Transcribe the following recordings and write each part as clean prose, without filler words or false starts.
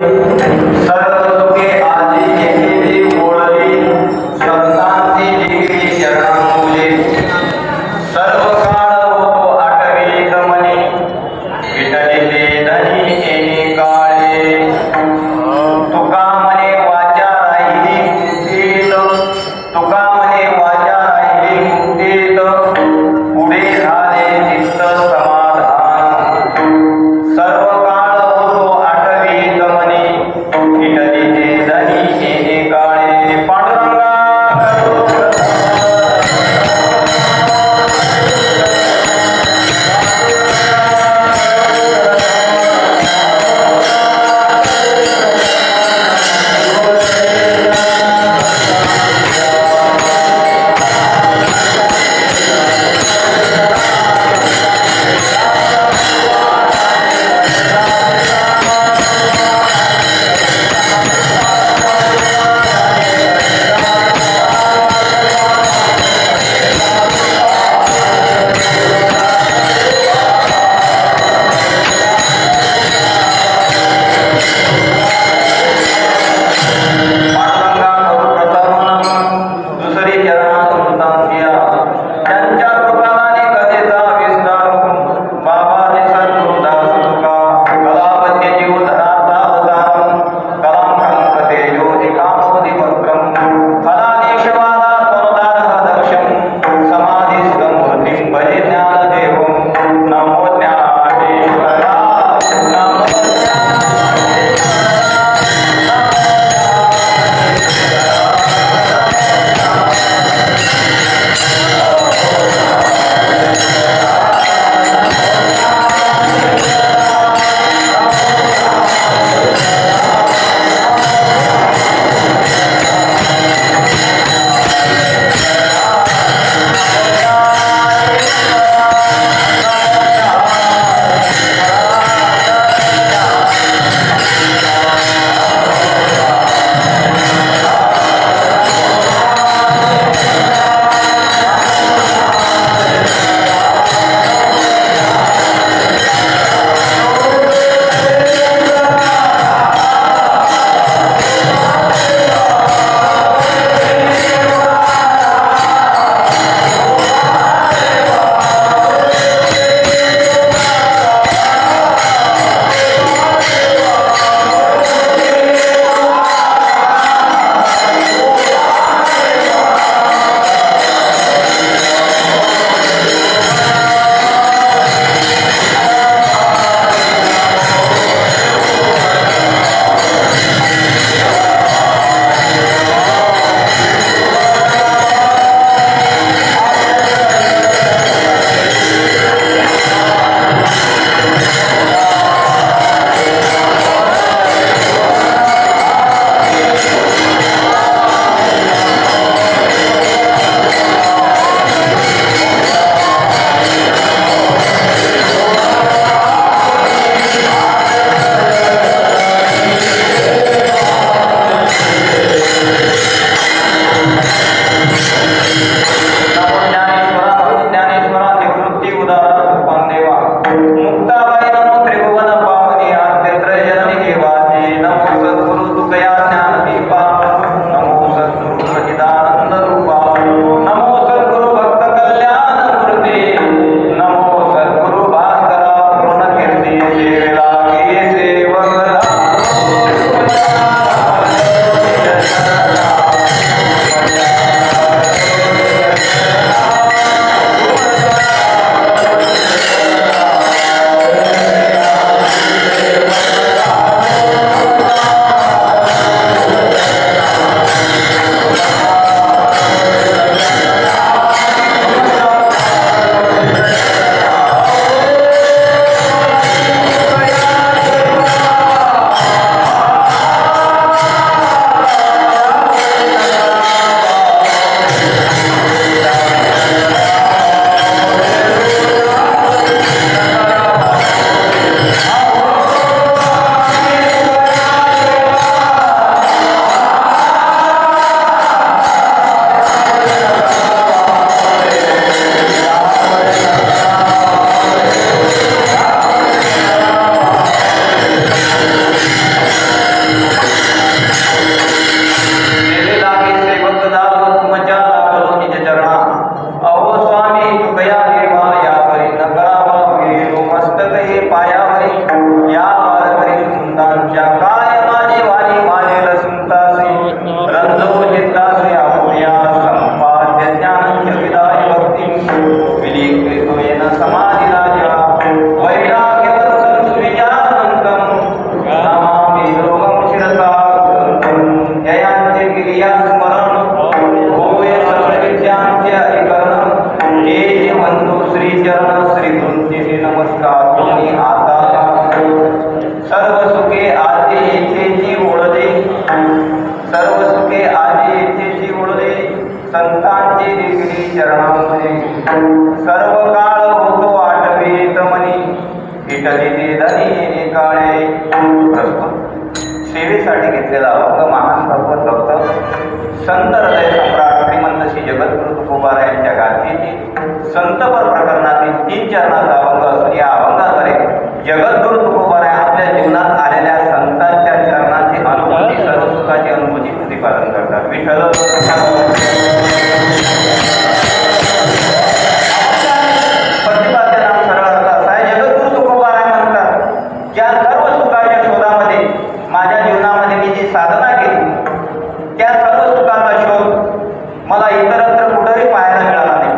सर्व काळ होतो आठवीत मनी, विठ्ठली संतांच्या काय माझे वाणी माझे लसुंतासी रंजो चित्तासी आपुया संपाद्य ज्ञान विदाय भक्ती विलिखितो येन समाधी राजा वैराग्यवर्तन विचारवंतम नमामि योगम शिरसा जयांचे क्रिया स्मरण होय सकल विद्यांचे अधिकरण जे वंदू श्री चरण श्री गुरुजी नमस्कार तुम्ही आता सर्व सुखे आजे येथेची ओळदे सर्व सुखे आजे येथेची ओळदे संतांचे देखील चरणामध्ये सर्व काळ होतो आठवीत मनी विटली ते धनी काळे प्रस्तुत सेवेसाठी घेतलेला अभंग महान भगवत भक्त संत हृदय सम्राट श्रीमंत श्री जगद्गुरु तुकोबारा यांच्या गाथेची संतपर प्रकरणातील 3 चरणाचा अभंग असून या अभंगाद्वारे जगद्गुरु तुकोबारा आपल्या जीवनात आलेल्या संतांच्या चरणाची अनुभूती सर्व सुखाची अनुभूती प्रतिपादन करतात. विठ्ठल प्रतिपाद्य नाम सरळ अर्थ असा आहे. जगद्गुरु तुकोबारा म्हणतात ज्या सर्व सुखाच्या शोधामध्ये माझ्या जीवनामध्ये मी जी साधना केली त्या सर्व सुखाचा शोध मला इतरत्र कुठेही पाहायला मिळाला नाही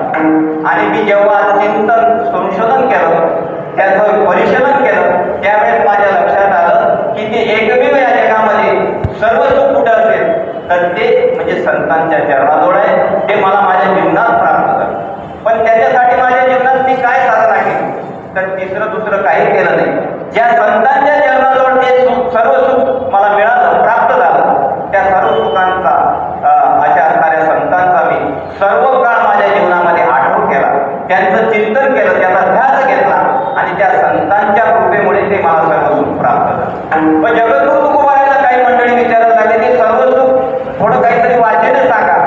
आणि मी जेव्हा चिंतन संशोधन केलं त्याचं परिशीलन केलं त्यावेळेस माझ्या लक्षात आलं की ते एकमेव या जगामध्ये सर्व सुख कुठं असेल तर ते म्हणजे संतांच्या चरणाजवळ आहे. ते मला माझ्या जीवनात प्राप्त झालं. पण त्याच्यासाठी माझ्या जीवनात मी काय साधना केली तर तिसरं दुसरं काही केलं नाही. ज्या संतांच्या चरणाजवळ ते सर्व सुख मला मिळालं प्राप्त झालं त्या सर्व सुखांचा अशा असणाऱ्या संतांचा मी सर्व काळ माझ्या जीवनामध्ये आठवण केला त्यांचं चिंतन केलं त्याचा ध्यास घेतला आणि त्या संतांच्या कृपेमुळे ते मला सर्व सुख प्राप्त झालं. पण जगद्गुरु तुकोबाराला काही मंडळी विचारायला लागले की सर्व सुख थोडं काहीतरी वाचेने सांगा.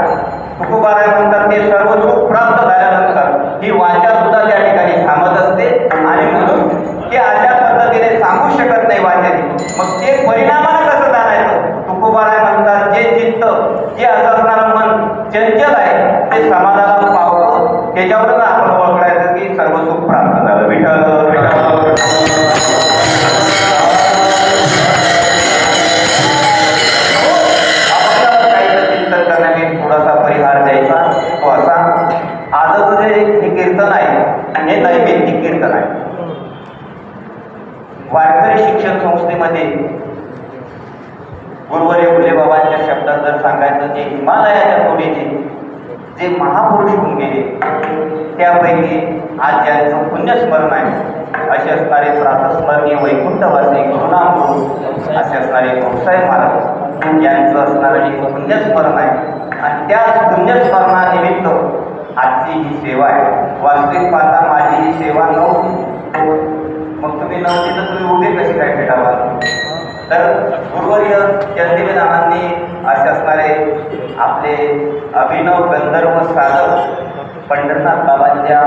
तुकोबारा म्हणतात ते सर्व सुख प्राप्त झाल्यानंतर ही वाचा सुद्धा त्या ठिकाणी थांबत असते आणि म्हणून ते अशा पद्धतीने सांगू शकत नाही वाचेने. मग ते परिणामानं कसं जाणायचं. तुकोबारा म्हणतात जे चित्त जे असणारं मन चंचल आहे ते समाधानाला पावतं त्याच्यावरून आपण ओळखायचं की सर्व सुख प्राप्त झालं. विठ्ठल चिंतन करण्याने थोडासा परिहार द्यायचा तो असा. आजचं जे कीर्तन आहे हे नैमित्तिक कीर्तन आहे. वारकरी शिक्षण संस्थेमध्ये गुरुवर्य फुले बाबांच्या शब्दात जर सांगायचं जे हिमालयाच्या तोडीचे जे महापुरुष होऊन गेले त्यापैकी आज ज्यांचं पुण्यस्मरण आहे असे असणारे प्रातस्मरणीय वैकुंठवासी गुरुनाम गुरु असे असणारे भाऊसाहेब महाराज यांचं असणारं एक पुण्यस्मरण आहे आणि त्या पुण्यस्मरणानिमित्त आजची ही सेवा आहे. वास्तविक पाहता माझी ही सेवा नव्हती. मग तुम्ही नव्हती तर तुम्ही उभे कशी काय भेटावा. तर गुरुवर्य चंदीविनानांनी असे असणारे आपले अभिनव गंधर्व साधक पंढरनाथ बाबांच्या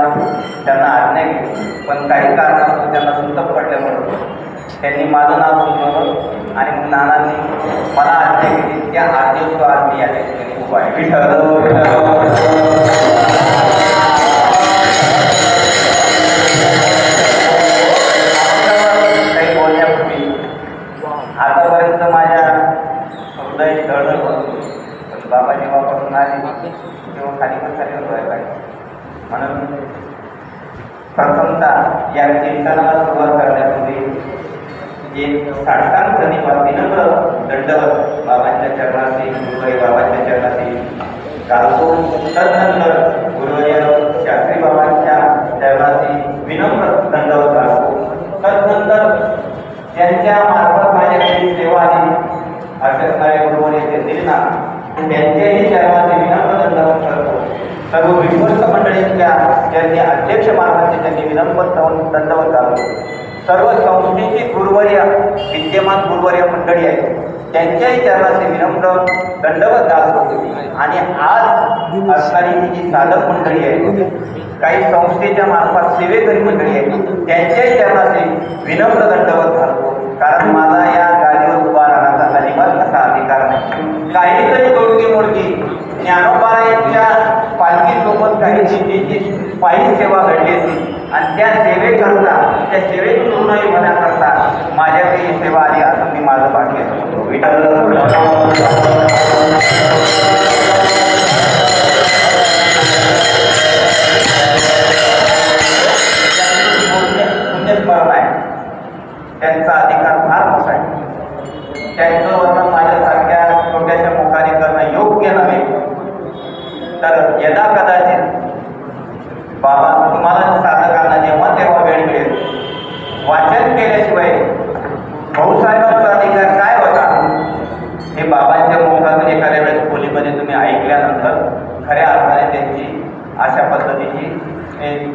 त्यांना आज्ञा केली पण काही कारणास्तव त्यांना सुतक पडल्यामुळे त्यांनी माझं नाव सुचवलं आणि मग नानांनी मला आज्ञा केली त्या आज्ञेसो आज मी या ठिकाणी उभा आहे. काही बोलण्यापूर्वी आतापर्यंत माझ्या हृदय धडधड होती पण बाबा जेव्हापासून आले तेव्हा खाली व्हायला लागली. म्हणून प्रथमतः या चिंतनाला सुरुवात करण्यापूर्वी एक साष्टांग प्रणिपात विनम्र दंडवत बाबांच्या चरणाशी गुरुवारी बाबांच्या चरणाशी घालतो. तदनंतर गुरुवर्य शास्त्री बाबांच्या चरणाशी विनम्र दंडवत घालतो. तदनंतर त्यांच्या मार्फत माझ्याकडे सेवा आली असे असणारे गुरुवर्य चंदीनाथ त्यांच्याही चरणाचे विनम्र दंडवत करतो. सर्व विश्वस्त मंडळींच्या ज्यांनी अध्यक्ष मार्फत त्यांनी विनम्र दंडवत घालतो. सर्व संस्थेची गुरुवर्य विद्यमान गुरुवर्य मंडळी आहे त्यांच्याही चरणाचे विनम्र दंडवत घालतो. आणि आज असणारी ही जी साधक मंडळी आहे काही संस्थेच्या मार्फत सेवेकरी मंडळी आहे त्यांच्याही चरणाचे विनम्र दंडवत घालतो. कारण माझा या गादीवर उभा राहण्याचा अजिबात असा अधिकार नाही. काहीतरी तोडकी मोडकी ज्ञानोबा यांच्या पालखीसोबत काही पायी सेवा घडली असती आणि त्या सेवेकरता त्या सेवेतून ऋणही होण्याकरता माझ्याकडे ही सेवा आली असं मी माझं भाग्य समजतो. विठ्ठल पुण्यस्मरण आहे, त्यांचा अधिकार फार मोठा आहे. त्यांचं वर्णन माझ्यासारख्या छोट्याशा मुखाने करणं योग्य नव्हे. तर यदा कदाचित बाबा तुम्हाला साधकांना जेव्हा तेव्हा वेळ मिळेल, वाचन केल्याशिवाय भाऊसाहेबांचा अधिकार काय होता हे बाबांच्या मुखातून एखाद्या वेळेस खोलीमध्ये तुम्ही ऐकल्यानंतर खऱ्या अर्थाने त्यांची अशा पद्धतीची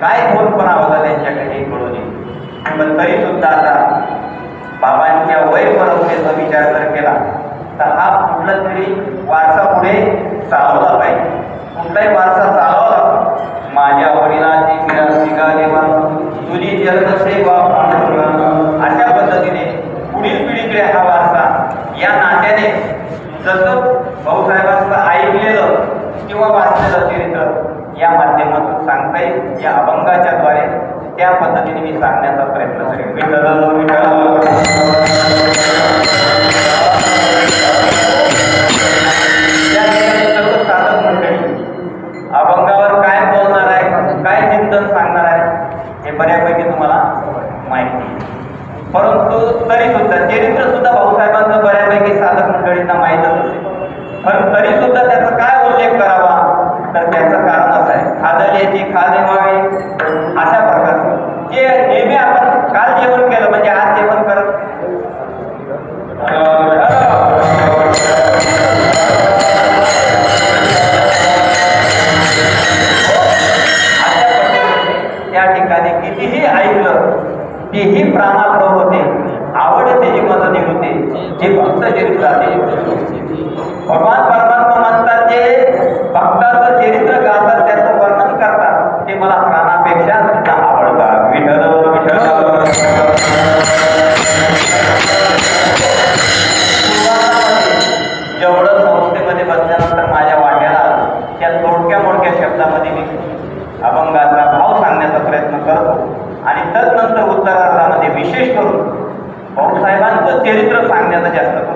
काय थोरपणा होता त्यांच्याकडे हे कळून येईल. पण तरीसुद्धा आता बाबांच्या वय परंपरेचा विचार जर केला तर हा कुठला तरी वारसा पुढे चालवला पाहिजे. कुठलाही वारसा चालवला माझ्या वडिलांची मिळा देवा तुझी जन्मसेवा अशा पद्धतीने पुढील पिढीकडे हा वारसा या नात्याने जसं भाऊसाहेबांचं ऐकलेलं किंवा वाचलेलं चरित्र या माध्यमातून सांगता येईल. या अभंगाच्या द्वारे त्या पद्धतीने मी सांगण्याचा प्रयत्न करेन. विठ्ठल विठ्ठल सर्व साधक मंडळी अभंगावर काय बोलणार आहे, काय चिंतन सांगणार आहे हे बऱ्यापैकी तुम्हाला माहिती आहे. परंतु तरीसुद्धा चरित्र सुद्धा भाऊसाहेबांचं बऱ्यापैकी साधक मंडळींना माहीतच असेल. पण तरीसुद्धा त्याचा काय उल्लेख करावा तर त्याचं कारण असं आहे, खादल्याची खादेवावे अशा प्रकारचं जे नेहमी आपण काल जेवण केलं म्हणजे आज जेवण करत त्या ठिकाणी कितीही ऐकलं तेही प्राणाप्रव होते, आवडते जी मदती होते जे भक्त चरित्र भगवान परमात्मा म्हणतात जे भक्ताचं चरित्र गातात त्याचं वर्णन करतात ते मला प्राणापेक्षा सुद्धा आवडतात. विठ्ठल विठ्ठल जेवढं संस्थेमध्ये बसल्यानंतर माझ्या वाट्याला त्या तोडक्या मोडक्या शब्दामध्ये मी अभंगाचा भाव सांगण्याचा प्रयत्न करतो आणि तदनंतर उत्तरार्धामध्ये विशेष करून भाऊसाहेबांचं चरित्र सांगण्याचा जास्त करतो,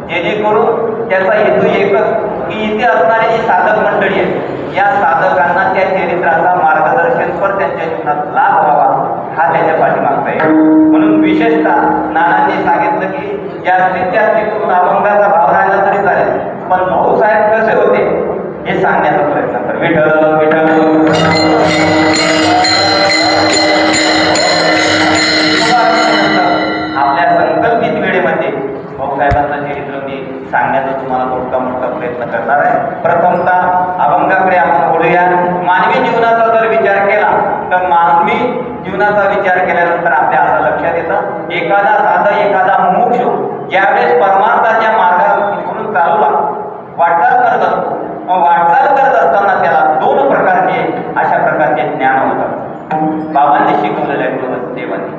जेणेकरून त्याचा हेतू एकच की इथे असणारी जी साधक मंडळी आहे या साधकांना त्या चरित्राचा मार्गदर्शनपर त्यांच्या जीवनात लाभ व्हावा हा त्याच्या पाठीमागचा आहे. म्हणून विशेषतः नानांनी सांगितलं की जास्तीत जास्त करून अभंगाचा भाव राहिला तरी चालेल पण भाऊसाहेब कसे होते हे सांगण्याचा प्रयत्न कर. विठ्ठल विठ्ठल आपल्या संकल्पित वेळेमध्ये भाऊसाहेबांचं चरित्र मी सांगण्याचा तुम्हाला मोठा प्रयत्न करणार आहे. प्रथमतः अभंगाकडे आपण बोलूया. मानवी जीवनाचा जर विचार केला तर मानवी जीवनाचा विचार केल्यानंतर आपल्या असं लक्षात येतं एखादा साधा एखादा मुमुक्षु ज्यावेळेस परमार्थाच्या मार्गावरून चालू वाटचाल करत असतो, वाटचाल करत असताना त्याला दोन प्रकारचे अशा प्रकारचे ज्ञान होतात. बाबांनी शिकवलेलं आहे देवांनी.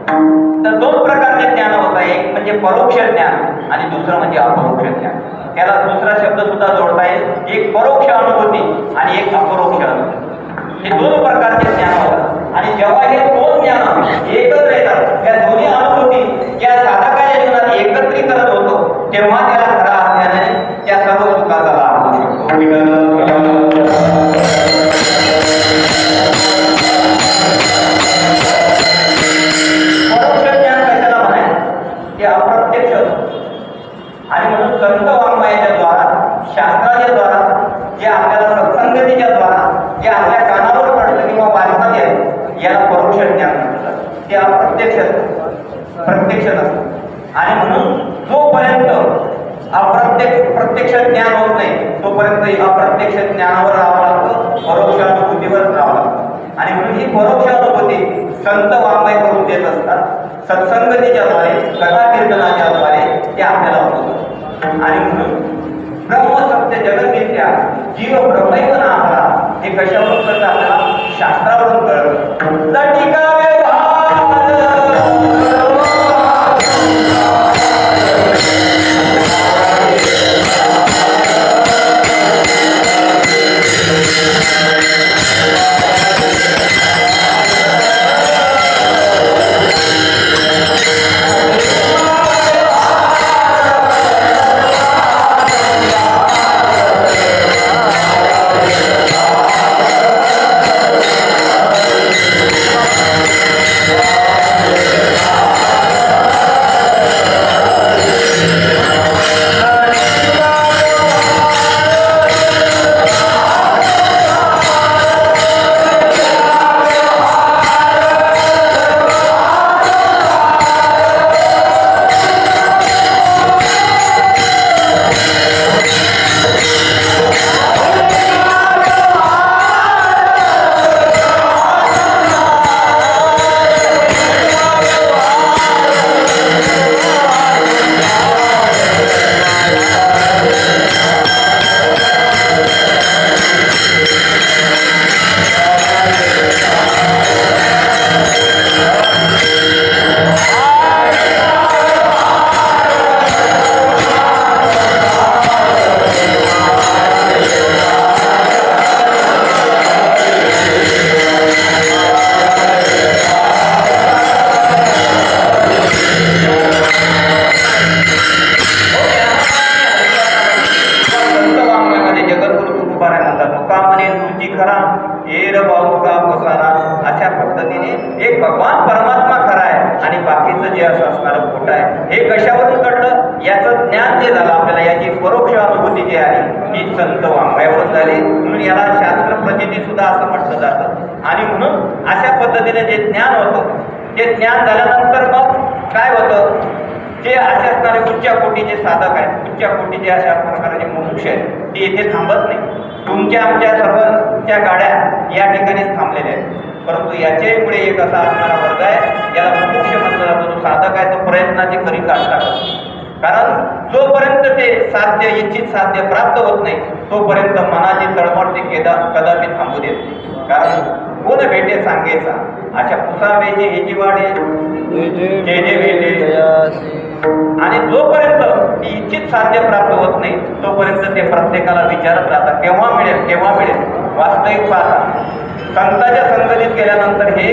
तर दोन प्रकारचे ज्ञान होतात, एक म्हणजे परोक्ष ज्ञान आणि दुसरं म्हणजे अपरोक्ष ज्ञान. त्याला दुसरा शब्द सुद्धा जोडता येईल, एक परोक्ष अनुभूती आणि एक अपरोक्ष अनुभूती. हे दोन प्रकारचे ज्ञान होतात आणि जेव्हा हे दोन ज्ञान एकत्र येतात त्या दोन्ही अनुभूती या साधकाच्या जीवनात एकत्रीकरण होतो तेव्हा त्याला खऱ्या अर्थाने त्या सर्व सुखाचा लाभ होऊ शकतो. परोक्ष ज्ञान कशाला म्हणायचं ते अप्रत्यक्ष आणि म्हणून संत वाङ्मयाच्या द्वारा शास्त्राच्या द्वारा जे आपल्याला सत्संगतीच्या द्वारा जे आपल्या कानावर पडतं किंवा वाचनात येतं याला परोक्ष ज्ञान म्हणतात. ते अप्रत्यक्ष प्रत्यक्ष नसतं आणि म्हणून जोपर्यंत प्रत्यक्ष ज्ञान होत नाही तोपर्यंत अप्रत्यक्ष ज्ञानावर राहावं लागतं, परोक्ष अनुभूतीवर राहावं लागतं. आणि म्हणून ही परोक्ष अनुभूती संत वाङ्मय करून देत असतात. सत्संगतीच्या द्वारे कथा कीर्तनाच्या द्वारे ते आपल्याला होतं. आणि म्हणून ब्रह्मसत्य जगन्मिथ्या जीव ब्रह्मैव नामरा हे कशावरून कळतं आपल्याला शास्त्रावरून कळतं. लटिका एक भगवान परमात्मा खरा आहे आणि बाकीचं जे असं असणारं खोटं आहे. हे कशावरून कळलं? याचं ज्ञान जे झालं आपल्याला, याची परोक्ष अनुभूती जी आली ही संत वाङ्मयावरून झाली. म्हणून याला शास्त्र प्रचिती सुद्धा असं म्हटलं जातं. आणि म्हणून अशा पद्धतीने जे ज्ञान होतं, ते ज्ञान झाल्यानंतर मग काय होतं, जे असे असणारे उच्च कोटीचे साधक आहेत, उच्च कोटीचे अशा प्रकारचे मुमुक्ष आहेत, ते इथे थांबत नाही. तुमच्या आमच्या सर्वच्या गाड्या या ठिकाणीच थांबलेल्या आहेत. परंतु याच्याही पुढे एक असा असणारा वर्ग आहे ज्याला मुमुक्ष म्हटलं जातं. जो साधक आहे तो प्रयत्नाची खरी काढता. कारण जोपर्यंत ते साध्य, इच्छित साध्य प्राप्त होत नाही तोपर्यंत मनाची तळमळ ते कदापि थांबू देत नाही. कारण कोण भेटे सांगेचा, अशा पुसावेची ह्याची वाढे जे जे भेटे. आणि जोपर्यंत ती इच्छित साध्य प्राप्त होत नाही तोपर्यंत ते प्रत्येकाला विचारत राहतात, केव्हा मिळेल केव्हा मिळेल. वास्तविक पाहता संतांच्या संगतीत गेल्यानंतर हे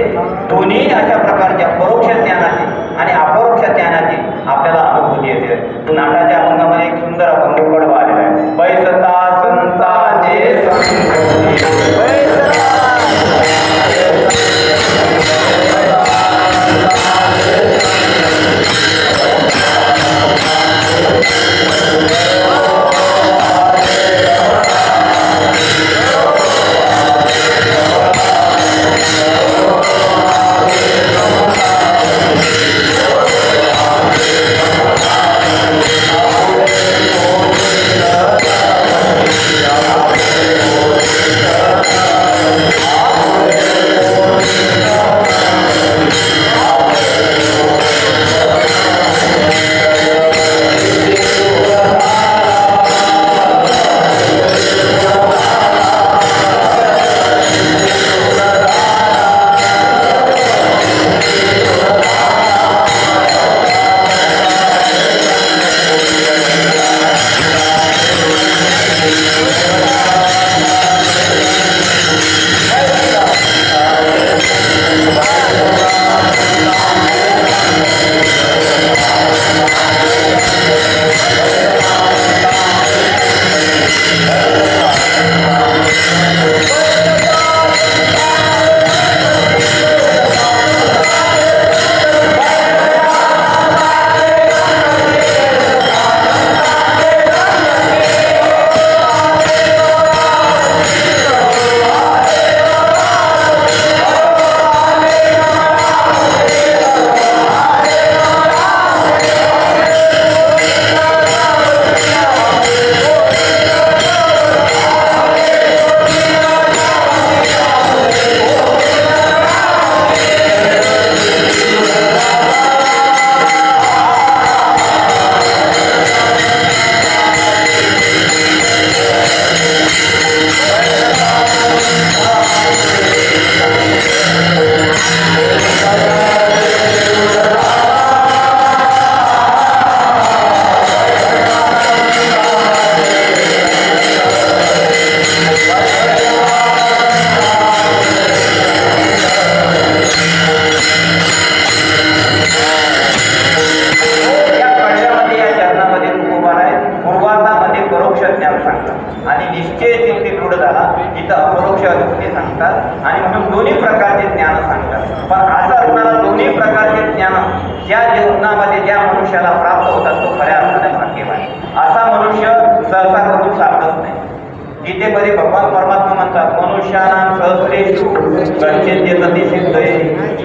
दोन्ही अशा प्रकारच्या परोक्ष ज्ञानाची आणि अपरोक्ष ज्ञानाची आपल्याला अनुभूती येते. नाटाच्या अभंगामध्ये एक सुंदर अभंग कडवा आलेला आहे. बैसता संताचे आणि म्हणून दोन्ही प्रकारचे ज्ञान सांगतात. पण असं असणारा दोन्ही प्रकारचे ज्ञान ज्या जीवनामध्ये ज्या मनुष्याला प्राप्त होतात तो खऱ्या अर्थाने भाग्यवान. असा मनुष्य सहसा करून सापडत नाही. गीतेमध्ये भगवान परमात्मा म्हणतात, मनुष्यानां सहस्रेषु कश्चित् यतति सिद्धये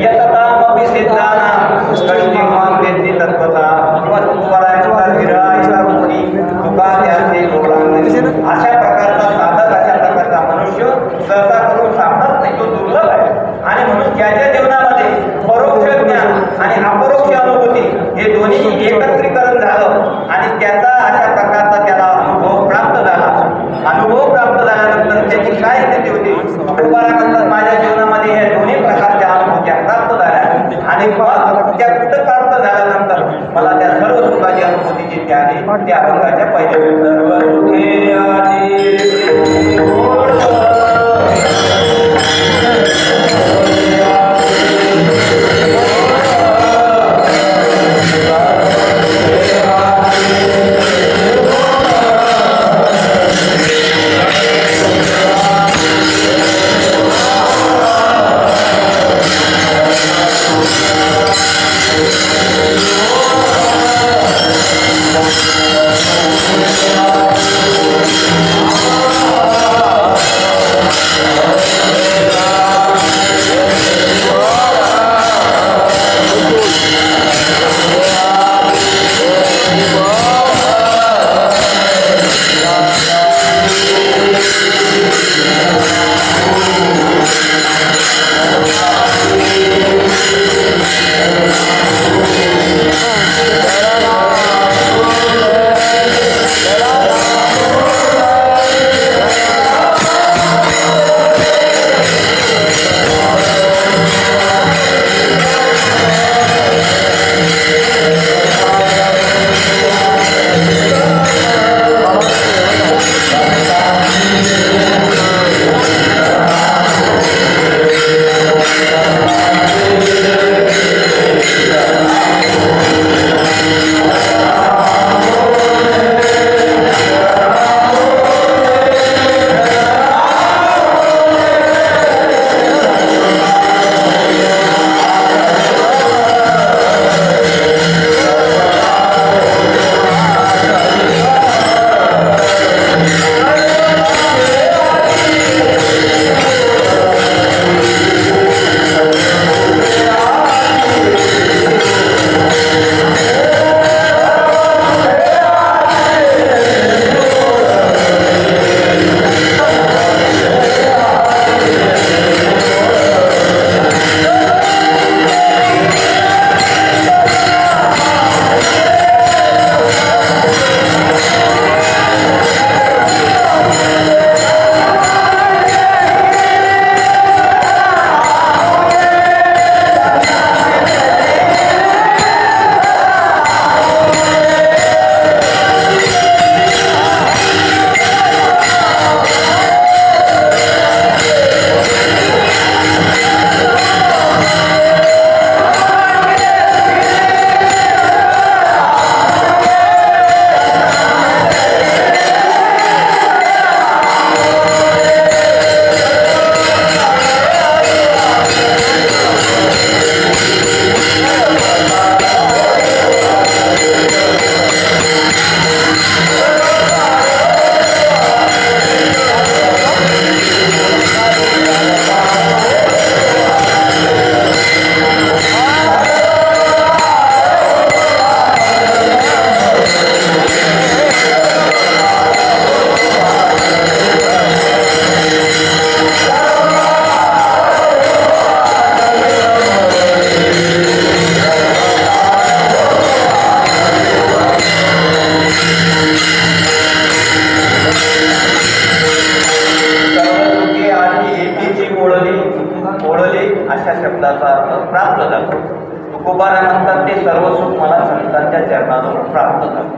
यततामपि सिद्धानां कश्चित् मां वेत्ति तत्त्वतः. किंवा तुकाराम विरहायचा मुनी तुका त्याचे लोकांनी. अशा प्रकारचा साधक, अशा प्रकारचा मनुष्य सहसा करून सापडत नाही, तो दुर्लभ आहे. आणि म्हणून ज्याच्या जीवनामध्ये परोक्ष ज्ञान आणि अपरोक्ष अनुभूती हे दोन्ही एकत्रीकरण झालं आणि त्याचा अशा प्रकारचा त्याला अनुभव प्राप्त झाला. अनुभव प्राप्त झाल्यानंतर त्याची काय स्थिती होती? तुकाराम म्हणतात, माझ्या जीवनामध्ये हे दोन्ही प्रकारच्या अनुभूत्या प्राप्त झाल्या आणि मग त्या कुठं प्राप्त झाल्यानंतर मला त्या सर्व सुखाची अनुभूती जी आली त्या अभंगाच्या पहिल्या सर्व सुखे आली. तुकोबाराय म्हणतात ते सर्व सुख मला संतांच्या चरणाजवळ प्राप्त झालं.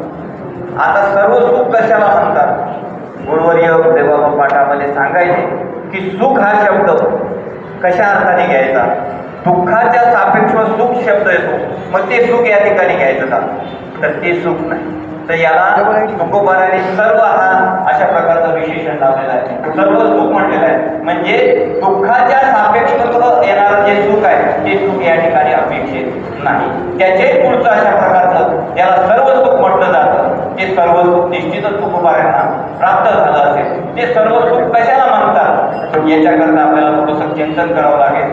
आता सर्व सुख कशाला म्हणतात? गुरुवर्य देवबाबा पाठामध्ये सांगायचे की सुख हा शब्द कशा अर्थाने घ्यायचा? दुःखाच्या सापेक्ष सुख शब्द येतो, मग ते सुख या ठिकाणी घ्यायचं का? तर ते सुख नाही. तर याला तुकोबाराने सर्व हा अशा प्रकारचं विशेषण लावलेलं आहे. सर्व सुख म्हटलेलं आहे म्हणजे दुःखाच्या सापेक्ष येणारं जे सुख आहे ते सुख या ठिकाणी अपेक्षित नाही. त्याचे पुढचं अशा प्रकारचं याला सर्व सुख म्हटलं जातं. ते सर्व सुख निश्चितच तुकोबारायांना प्राप्त झालं असेल. ते सर्व सुख कशाला म्हणतात याच्याकरता आपल्याला थोडंसं चिंतन करावं लागेल.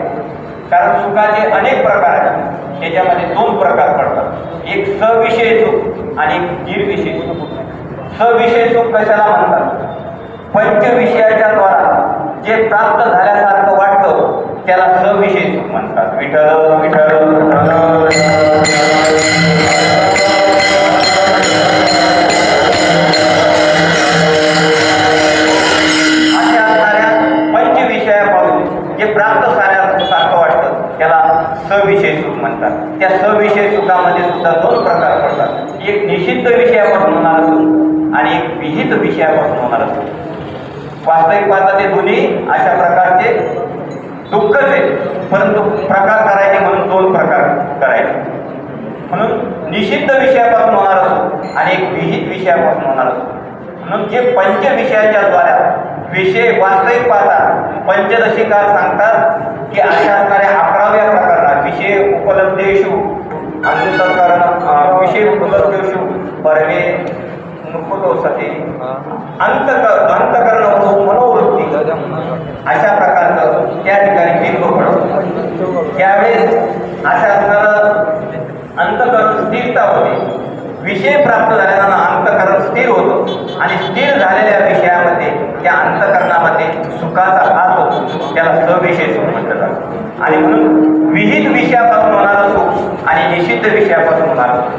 कारण सुखाचे अनेक प्रकार आहेत. त्याच्यामध्ये दोन प्रकार पडतात, एक सविषय सुख आणि एक निर्विषय सुख. सविषय सुख कशाला म्हणतात? पंचविषयाच्या द्वारा जे प्राप्त झाल्यासारखं वाटतं त्याला सविषय सुख म्हणतात. विठ्ठल विठ्ठल अशा असणाऱ्या पंचविषयापासून जे प्राप्त झाल्यासारखं वाटतं त्याला सविषय सुख म्हणतात. त्या सविषय सुखामध्ये सुद्धा दोन प्रकार पडतात, एक निषिद्ध विषयापासून होणारा सुख आणि एक विहित विषयापासून होणारा सुख. वास्तविक पाहता ते दोन्ही अशा प्रकारचे दुःखच आहे, परंतु प्रकार करायचे म्हणून दोन प्रकार करायचे. म्हणून निषिद्ध विषयापासून होणारा सुख आणि एक विहित विषयापासून होणारा सुख. म्हणून जे पंच विषयाच्या द्वारा विषय वास्तविक पाहता पंचदशिकार सांगतात की अशा असणाऱ्या 11व्या प्रकरणात विषय उपलब्धेषु अंतःकरण विषय उपलब्धेषु परवे नुकुतोसते अंतःकरण मनोवृत्ती अशा प्रकारचं त्या ठिकाणी बिंब पडतो. त्यावेळेस अशा असणारं अंतःकरण स्थिरता होते. विषय प्राप्त झाल्यानं अंतःकरण स्थिर होतं आणि स्थिर झालेल्या विषयामध्ये त्या अंतःकरणामध्ये सुखाचा भास होतो. त्याला सविषय सुख म्हटलं जातं. आणि म्हणून विहित विषयापासून होणारं सुख आणि निषिद्ध विषयापासून होणारं सुख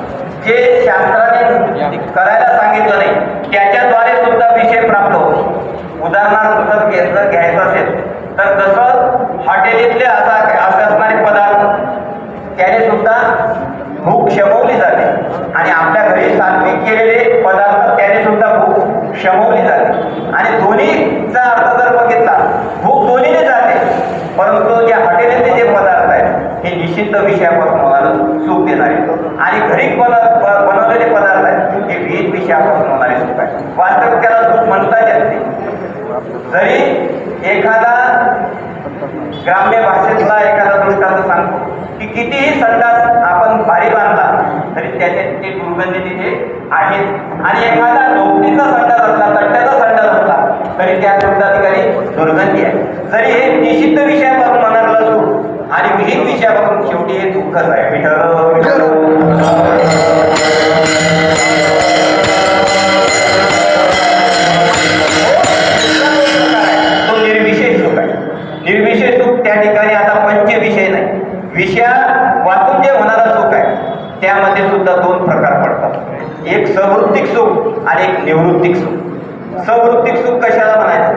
जे शास्त्राने करायला सांगितलं नाही त्याच्याद्वारे सुद्धा विषय प्राप्त होतो. उदाहरणार्थ जर घ्यायचं असेल तर जसं हॉटेलीतले असे असणारे पदार्थ त्याने सुद्धा भूक शमवली जाते आणि आपल्या घरी सात्विक केलेले पदार्थ त्याने सुद्धा भूक शमवली जाते. आणि दोन्हीचा अर्थ जर बघितला भूक दोन्हीने जाते, परंतु ज्या हॉटेलीतले जे पदार्थ आहेत हे निषिद्ध विषयापासून होणारं सुख देणारे आणि घरी बनवलेले पदार्थ आहेत हे विहित विषयापासून होणारे सुख आहे. वास्तविक त्याला सुख म्हणता येत नाही. जरी एखादा ग्राम्य भाषेतला एखादा दृष्टांत सांगतो की कितीही संडास आपण भारी बांधला तरी त्याचे ते दुर्गंधी तिथे आहेत आणि एखादा झोपडीचा संडास असला तट्ट्याचा संडास असला तरी त्या सुद्धा ठिकाणी दुर्गंधी आहे. जरी हे निषिद्ध विषयापासून होणारं सुख आणि विहित विषयापासून शेवटी हे दुःखच आहे. विठ्ठल तो निर्विषय सुख आहे. निर्विषय सुख त्या ठिकाणी आता पंचविषय नाही, विषया वाचून जे होणारं सुख आहे त्यामध्ये सुद्धा दोन प्रकार पडतात, एक सवृत्तिक सुख आणि एक निवृत्तिक सुख. सवृत्तिक सुख कशाला म्हणायचं?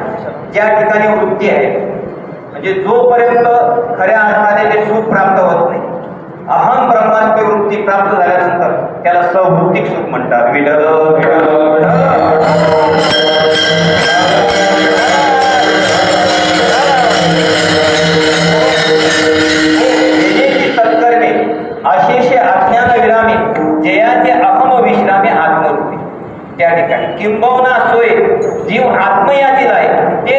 ज्या ठिकाणी वृत्ती आहे म्हणजे जोपर्यंत खऱ्या अर्थाने ते सुख प्राप्त होत नाही, अहम ब्रह्मास्मी वृत्ती प्राप्त झाल्यानंतर त्याला सवृत्तिक सुख म्हणतात. विठ्ठल सत्कर्मे अशेष अज्ञान विरामे जयाचे अहम विश्रामे आत्मवृत्ती. त्या ठिकाणी किंबहुना सोय जीव आत्मयातील आहे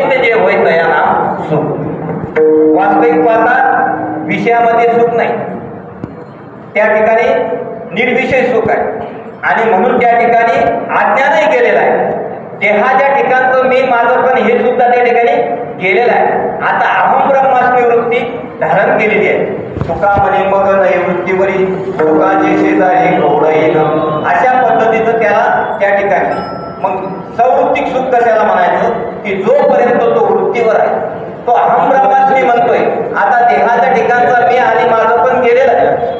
ते जे होय तया नाम सुख. वास्तविक पाहता विषयामध्ये सुख नाही, त्या ठिकाणी निर्विषय सुख आहे आणि म्हणून त्या ठिकाणी अज्ञानही गेलेलं आहे. देहाच्या ठिकाणचं मी माझं पण हे सुद्धा त्या ठिकाणी गेलेलं आहे. आता अहम ब्रह्मास्मी वृत्ती धारण केलेली आहे. तुका म्हणे मग नाही वृत्तीवरील लोकांचे शेजारी गौड येण अशा पद्धतीचं त्याला त्या ठिकाणी. मग सवृत्तिक सुख कशाला म्हणायचं की जोपर्यंत तो वृत्तीवर आहे तो अहम ब्रह्मास्मी म्हणतोय. आता देहाच्या ठिकाणचा मी आणि माझं पण गेलेलं आहे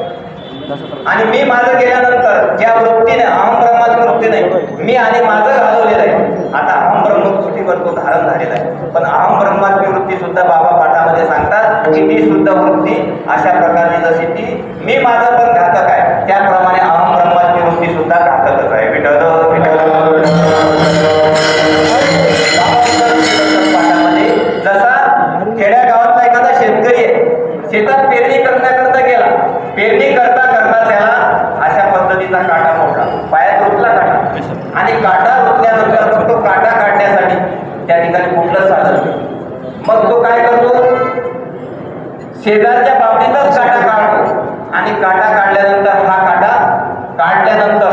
आणि मी माझं गेल्यानंतर ज्या वृत्तीने अहम ब्रह्मास्मी वृत्तीने मी आणि माझं घालवलेलं आहे. आता अहम ब्रह्मकृतीवर तो धारण झालेला आहे. पण अहम ब्रह्माची वृत्ती सुद्धा बाबा पाठामध्ये सांगतात की ती सुद्धा वृत्ती अशा प्रकारची जशी ती मी माझं पण घातक आहे त्याप्रमाणे अहम ब्रह्माची वृत्ती सुद्धा घातकच आहे. विठ्ठल पाठामध्ये जसा खेड्या गावातला एखादा शेतकरी आहे, शेतात पेरणी करण्याकरता गेला, पेरणी करता करता त्याला अशा पद्धतीचा काटा मोडला, पायात रुतला काटा, आणि काटा रुतल्यानंतर मग तो काटा काढण्यासाठी त्या ठिकाणी कुठलं साधन, मग तो काय करतो, शेजारच्या बाबतीतच काटा काढतो आणि काटा काढल्यानंतर हा काटा काढल्यानंतर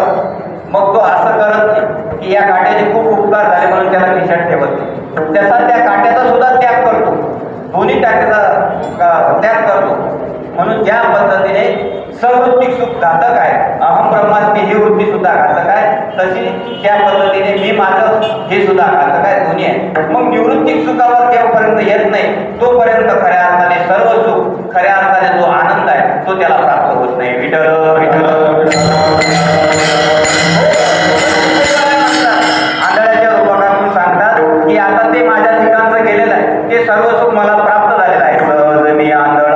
मग तो असं करत नाही की या काट्याचे खूप उपकार झाले म्हणून त्याला खिशात ठेवत नाही, त्याचा त्या काट्याचा सुद्धा त्याग करतो, दोन्ही टाक्याचा त्याग करतो. म्हणून ज्या पद्धतीने सवृत्तिक सुख घातक आहे, अहम ब्रह्मास्मी ही वृत्ती सुद्धा घातक आहे, तशी त्या पद्धतीने मी माझं हे सुद्धा घातक आहे, दोन्ही आहे. मग निवृत्तिक सुखावर जेव्हापर्यंत येत नाही तोपर्यंत खऱ्या अर्थाने सर्व सुख, खऱ्या अर्थाने जो आनंद आहे तो त्याला प्राप्त होत नाही. विठ्ठल आंधळ्याच्या रूपकातून सांगतात की आता ते माझ्या ठिकाणचं गेलेलं आहे, ते सर्व सुख मला प्राप्त झालेलं आहे. सहज मी आंधळा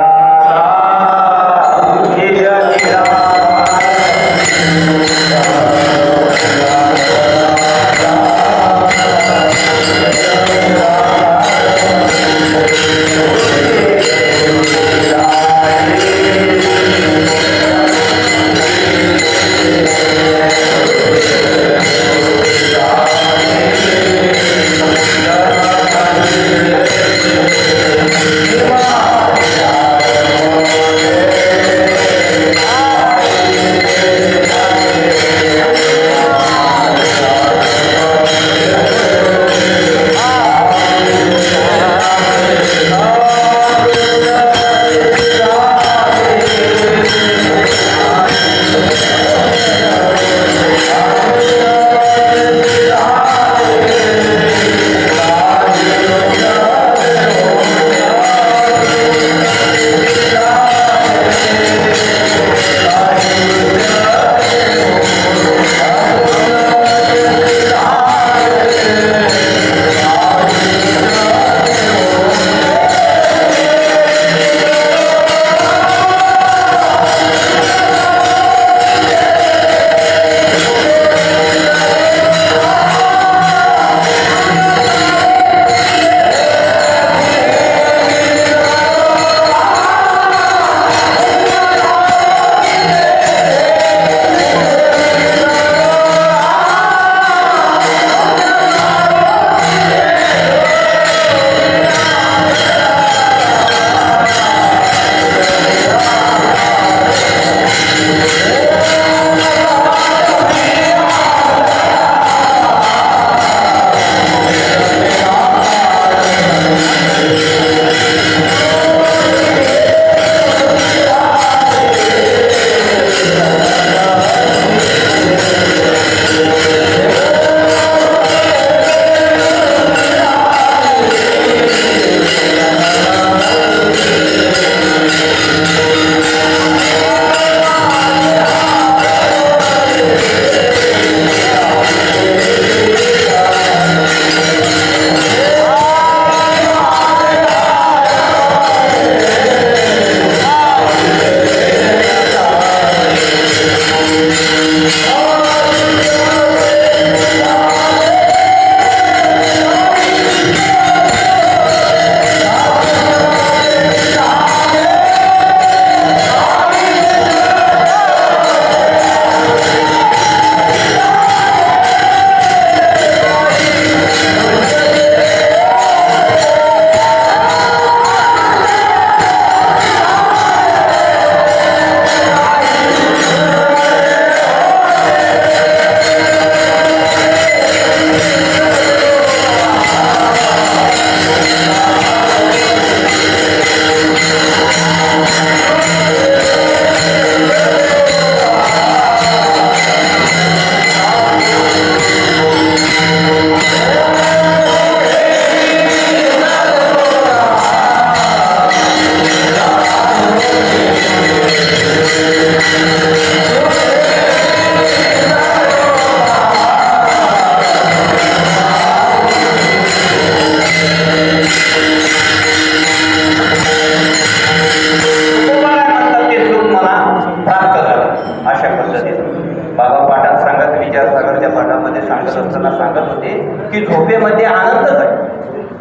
की झोपेमध्ये आनंदच आहे,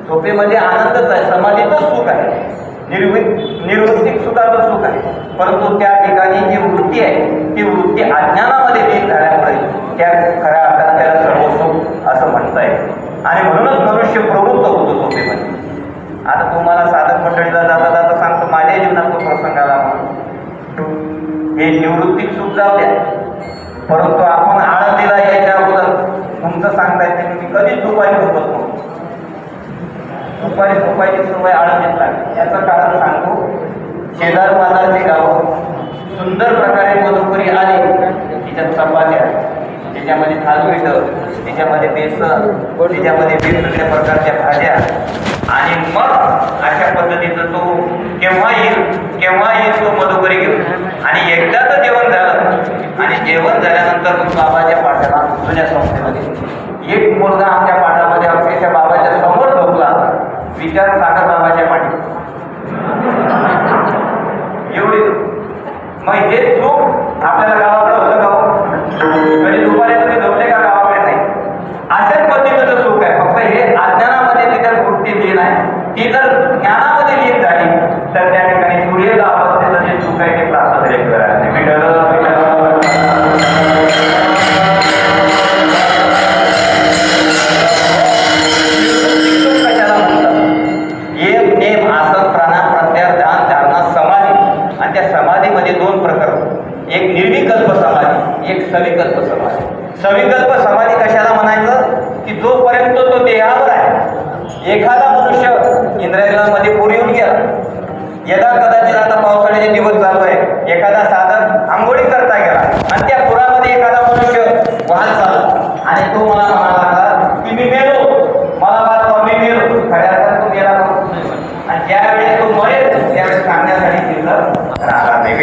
झोपेमध्ये आनंदच आहे, समाधीतच सुख आहे, निर्वृत्तिक सुखाचं सुख आहे. परंतु त्या ठिकाणी जी वृत्ती आहे ती वृत्ती अज्ञानामध्ये लीन झाल्यामुळे त्या खऱ्या अर्थानं त्याला सर्व सुख असं म्हणता येईल आणि म्हणूनच मनुष्य प्रवृत्त होतो झोपेमध्ये. आता तुम्हाला साधक मंडळीला जाता जाता सांगतो, माझ्या जीवनात तो प्रसंग आला म्हणून हे निवृत्तिक सुख जाऊ द्या, परंतु आपण आळंदीला यायच्या अगोदर तुमचं सांगता येते की मी कधीच दुपारी झोपत नव्हतो. दुपारी झोपायची सवय आळंदीत लागली. याचं कारण सांगतो, शेजार बाजारची गावं सुंदर प्रकारे मधुपुरी आली, तिच्यात चपात्या, त्याच्यामध्ये थालपीठं, त्याच्यामध्ये बेसन, त्याच्यामध्ये वेगवेगळ्या प्रकारच्या भाज्या आणि मग अशा पद्धतीचं तो केव्हा येईल तो मधुकरी घेऊन. आणि एकदाच जेवण झालं आणि जेवण झाल्यानंतर मग बाबाच्या पाठाला जुन्या संस्थेमध्ये एक मुलगा आमच्या पाठामध्ये अक्षरशः बाबाच्या समोर झोपला. विचार सागर बाबाच्या पाठी एवढी. मग हे सुख आपल्याला गावाकडे होतं का? कधी दुपारी तुम्ही झोपले का? गावाकडे नाही. अशाच पद्धतीचं सुख आहे, फक्त हे अज्ञानामध्ये त्याच्यात वृत्ती लीन आहे. ती जर ज्ञानामध्ये लीन झाली तर त्या ठिकाणी सूर्य अवस्थेचं जे सुख आहे ते प्राप्त झाल्याशिवाय राहत नाही. एक निर्विकल्प समाधी, एक सविकल्प समाधी. सविकल्प समाधी कशाला म्हणायचं की जोपर्यंत तो देहावर आहे. एखादा मनुष्य इंद्रियामध्ये पूर येऊन गेला, यदा कदाचित आता पावसाळ्याचे दिवस चालू आहे, एखादा साधक आंघोळी करता गेला आणि त्या पुरामध्ये एखादा मनुष्य वाहत चालला आणि तो मला म्हणाला की मी मेलो, मला वाटतं मी मेलो. खऱ्या अर्थात तो मेला आणि ज्यावेळेस तो मरेल त्यावेळेस सांगण्यासाठी तिथं राहणार नाही.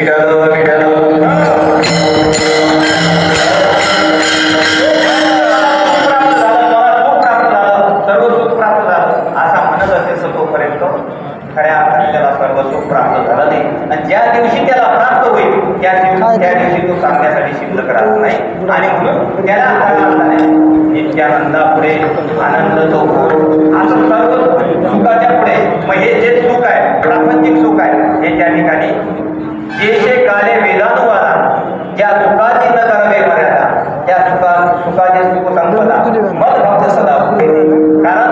ज्या दिवशी त्याला प्राप्त होईल त्या दिवशी तो सांगण्यासाठी शिल्लक राहत नाही आणि म्हणून त्याला नित्यानंदा पुढे आनंद तो असं सर्व सुखाच्या पुढे. मग हे जे सुख आहे प्रापंचिक सुख आहे हे त्या ठिकाणी जे काले वेदानुवादा ज्या सुखाची न करावे मर्यादा त्या सुखाचे सुख संपदा मग भक्त सदा येते. कारण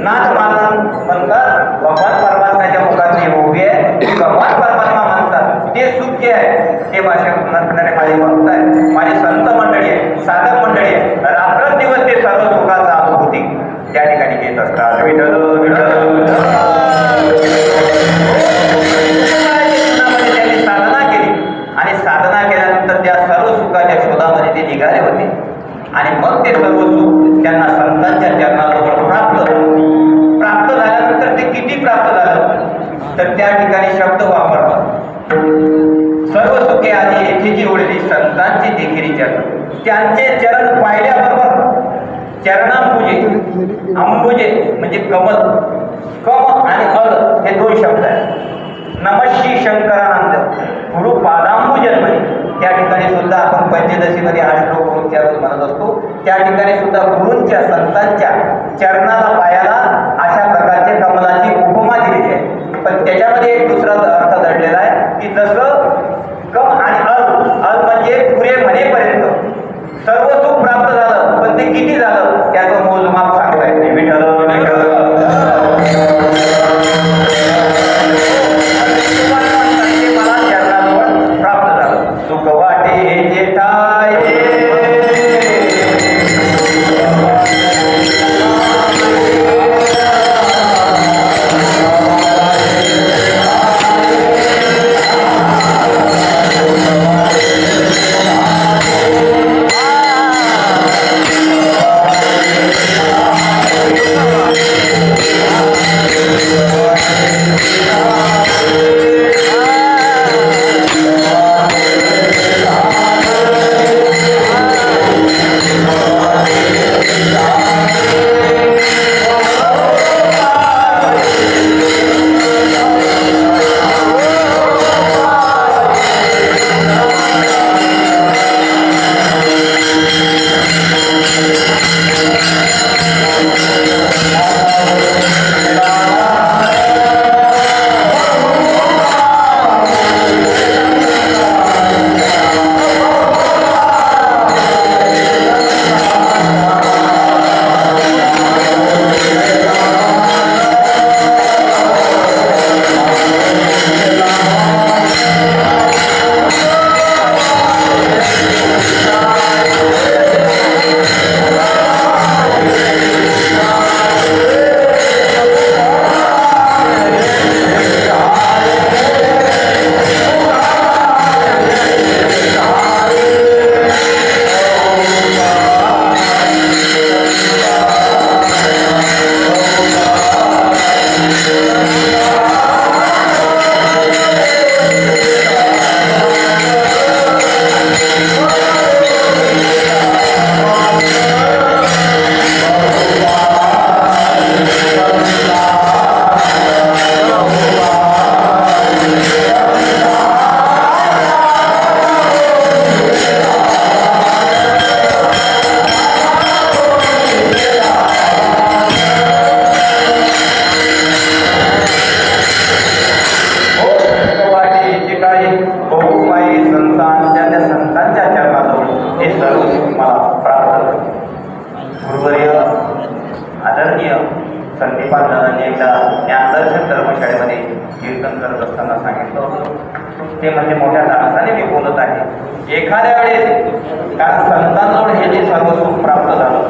नाथ महाराज म्हणतात भगवान परमात्म्याच्या मुखाची उभी आहे की भगवान परमात्मा म्हणतात ते सुख जे आहे ते माझे भक्त आहे, माझे संत मंडळी आहे, साधक मंडळी आहे, रात्रंदिवस ते सर्व सुखाचा अनुभूती त्या ठिकाणी घेत असतात. त्यांनी साधना केली आणि साधना केल्यानंतर त्या सर्व सुखाच्या शोधामध्ये ते निघाले होते आणि मग ते सर्व सुख त्यांना संतांच्या चरणाजवळ प्राप्त झाल्यानंतर ते किती प्राप्त झालं तर त्या ठिकाणी शब्द वापरतात, सर्व सुखे आधी येथेची ओढली संतांची देखील चरण. त्यांचे चरण पाहिल्याबरोबर चरणांबुजे, अंबुजे म्हणजे कमल, कम आणि अल हे दोन शब्द आहेत. नमश्री शंकरानंद गुरु पादांबू जन्मनी, त्या ठिकाणी सुद्धा आपण पंचदशीमध्ये हा श्लोक रोज म्हणत असतो. त्या ठिकाणी सुद्धा गुरूंच्या संतांच्या चरणाला पायाला अशा प्रकारचे कमलाची उपमा दिलेली आहे. पण त्याच्यामध्ये एक दुसरा अर्थ दडलेला आहे की जसं कम आणि अल म्हणजे पुरे म्हणेपर्यंत सर्व सुख प्राप्त झालं, पण ते किती झालं त्याचं मोजमाप सांगता येत नाही. मला चरणाजवळ प्राप्त झालं. सुख वाटे जेठाये संदीपांनी एकदा ज्ञानदर्शन धर्मशाळेमध्ये कीर्तन करत असताना सांगितलं होतं ते म्हणजे मोठ्या धाडसाने मी बोलत आहे. एखाद्या वेळेस कारण संतांजवळ हे जे सर्व सुख प्राप्त झालं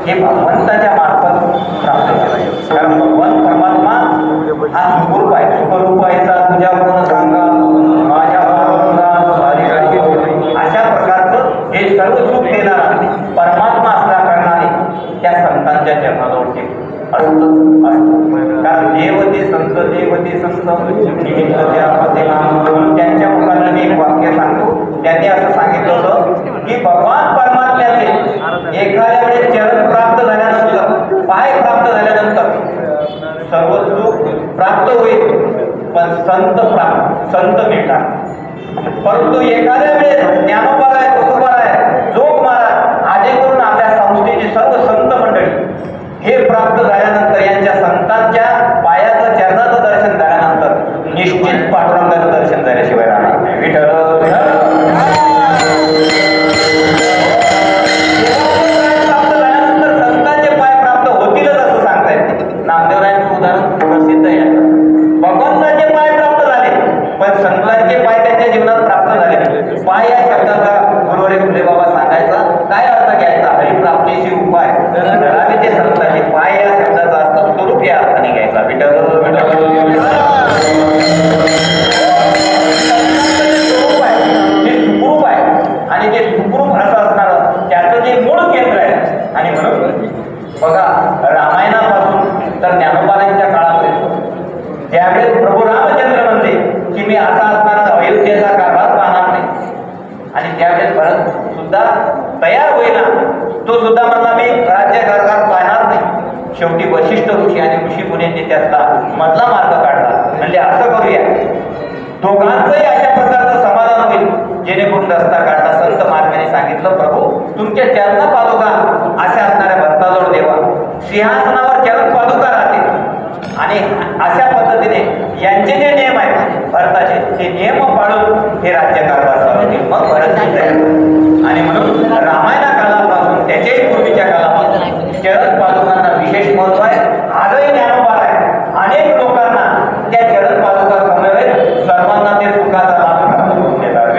हे भगवंताच्या मार्फत प्राप्त झालं. कारण भगवान परमात्मा हा सुखरूप आहे. सुखरूप आहेचा तुझ्या कोण सांगा माझ्या अशा प्रकारचं हे सर्व सुख देणारा परमात्मा असल्या कारणाने त्या संतांच्या चरणाजवळ ते असतं. कारण देवते संत निमित्त त्यांच्या मुखात मी एक वाक्य सांगतो. त्यांनी असं सांगितलं होतं की भगवान परमात्म्याचे एखाद्या वेळेस चरण प्राप्त झाल्यानंतर पाय प्राप्त झाल्यानंतर सर्व सुख प्राप्त होईल पण संत मिळणार. परंतु एखाद्या वेळेस ज्ञानोबाराय तुकोबाराय जोग महाराज आजे करून आपल्या संस्थेची सर्व संत मंडळी हे प्राप्त झाल्यानंतर यांच्या संतांच्या पायाचं चरणाचं दर्शन झाल्यानंतर निश्चित पांडुरंगाचं दर्शन झाल्याशिवाय राहणार नाही. विठ्ठल प्राप्त झाल्यानंतर संतांचे पाय प्राप्त होतीलच असं सांगता येते. नामदेवरायांचं उदाहरण प्रसिद्ध आहे. भगवंताचे पाय प्राप्त झाले पण संतांचे पाय त्यांच्या जीवनात प्राप्त झाले. पाय या शब्दाचा गुरुवारी फुले बाबा सांगायचा काय अर्थ घ्यायचा हरिप्राप्तीशी उपाय धरावे ते संतांचे पाय या शब्दाचा अर्थ स्वरूप या अर्थाने घ्यायचा. विठ्ठल सुखरूप आहे आणि जे सुखरूप असं असणारं त्याचं जे मूळ केंद्र आहे. आणि म्हणून बघा रामायणापासून तर ज्ञानोबारांच्या काळापर्यंत ज्यावेळेस प्रभू रामचंद्र म्हणले की मी असा असणारा अयोध्येचा कारभार पाहणार नाही आणि त्यावेळेस भरत सुद्धा तयार होईना तो सुद्धा म्हणला मी राज्यकारभार पाहणार नाही. शेवटी वशिष्ठ ऋषी आणि ऋषी मुनींनी त्याचा मधला मार्ग काढला. म्हणजे असं करूया दोघांचंही अशा प्रकारचं समाधान होईल जेणेकरून रस्ता काढला. संत महात्म्याने सांगितलं प्रभू तुमच्या चरण पादुका अशा असणाऱ्या भरताजवळ देवा. सिंहासनावर चरण पादुका राहते आणि अशा पद्धतीने यांचे जे नियम आहेत भरताचे ते नियम पाळून हे राज्यकारभार चालवतील. मग भरत आणि म्हणून रामायणा काळापासून त्याच्याही पूर्वीच्या काळापासून चरण पादुकांना विशेष महत्व आहे. आजही ज्ञानोबा आहे. अनेक लोकांना त्या चरण पादुका समवेत सर्वांना ते सुखाचा लाभ प्राप्त करून देतात.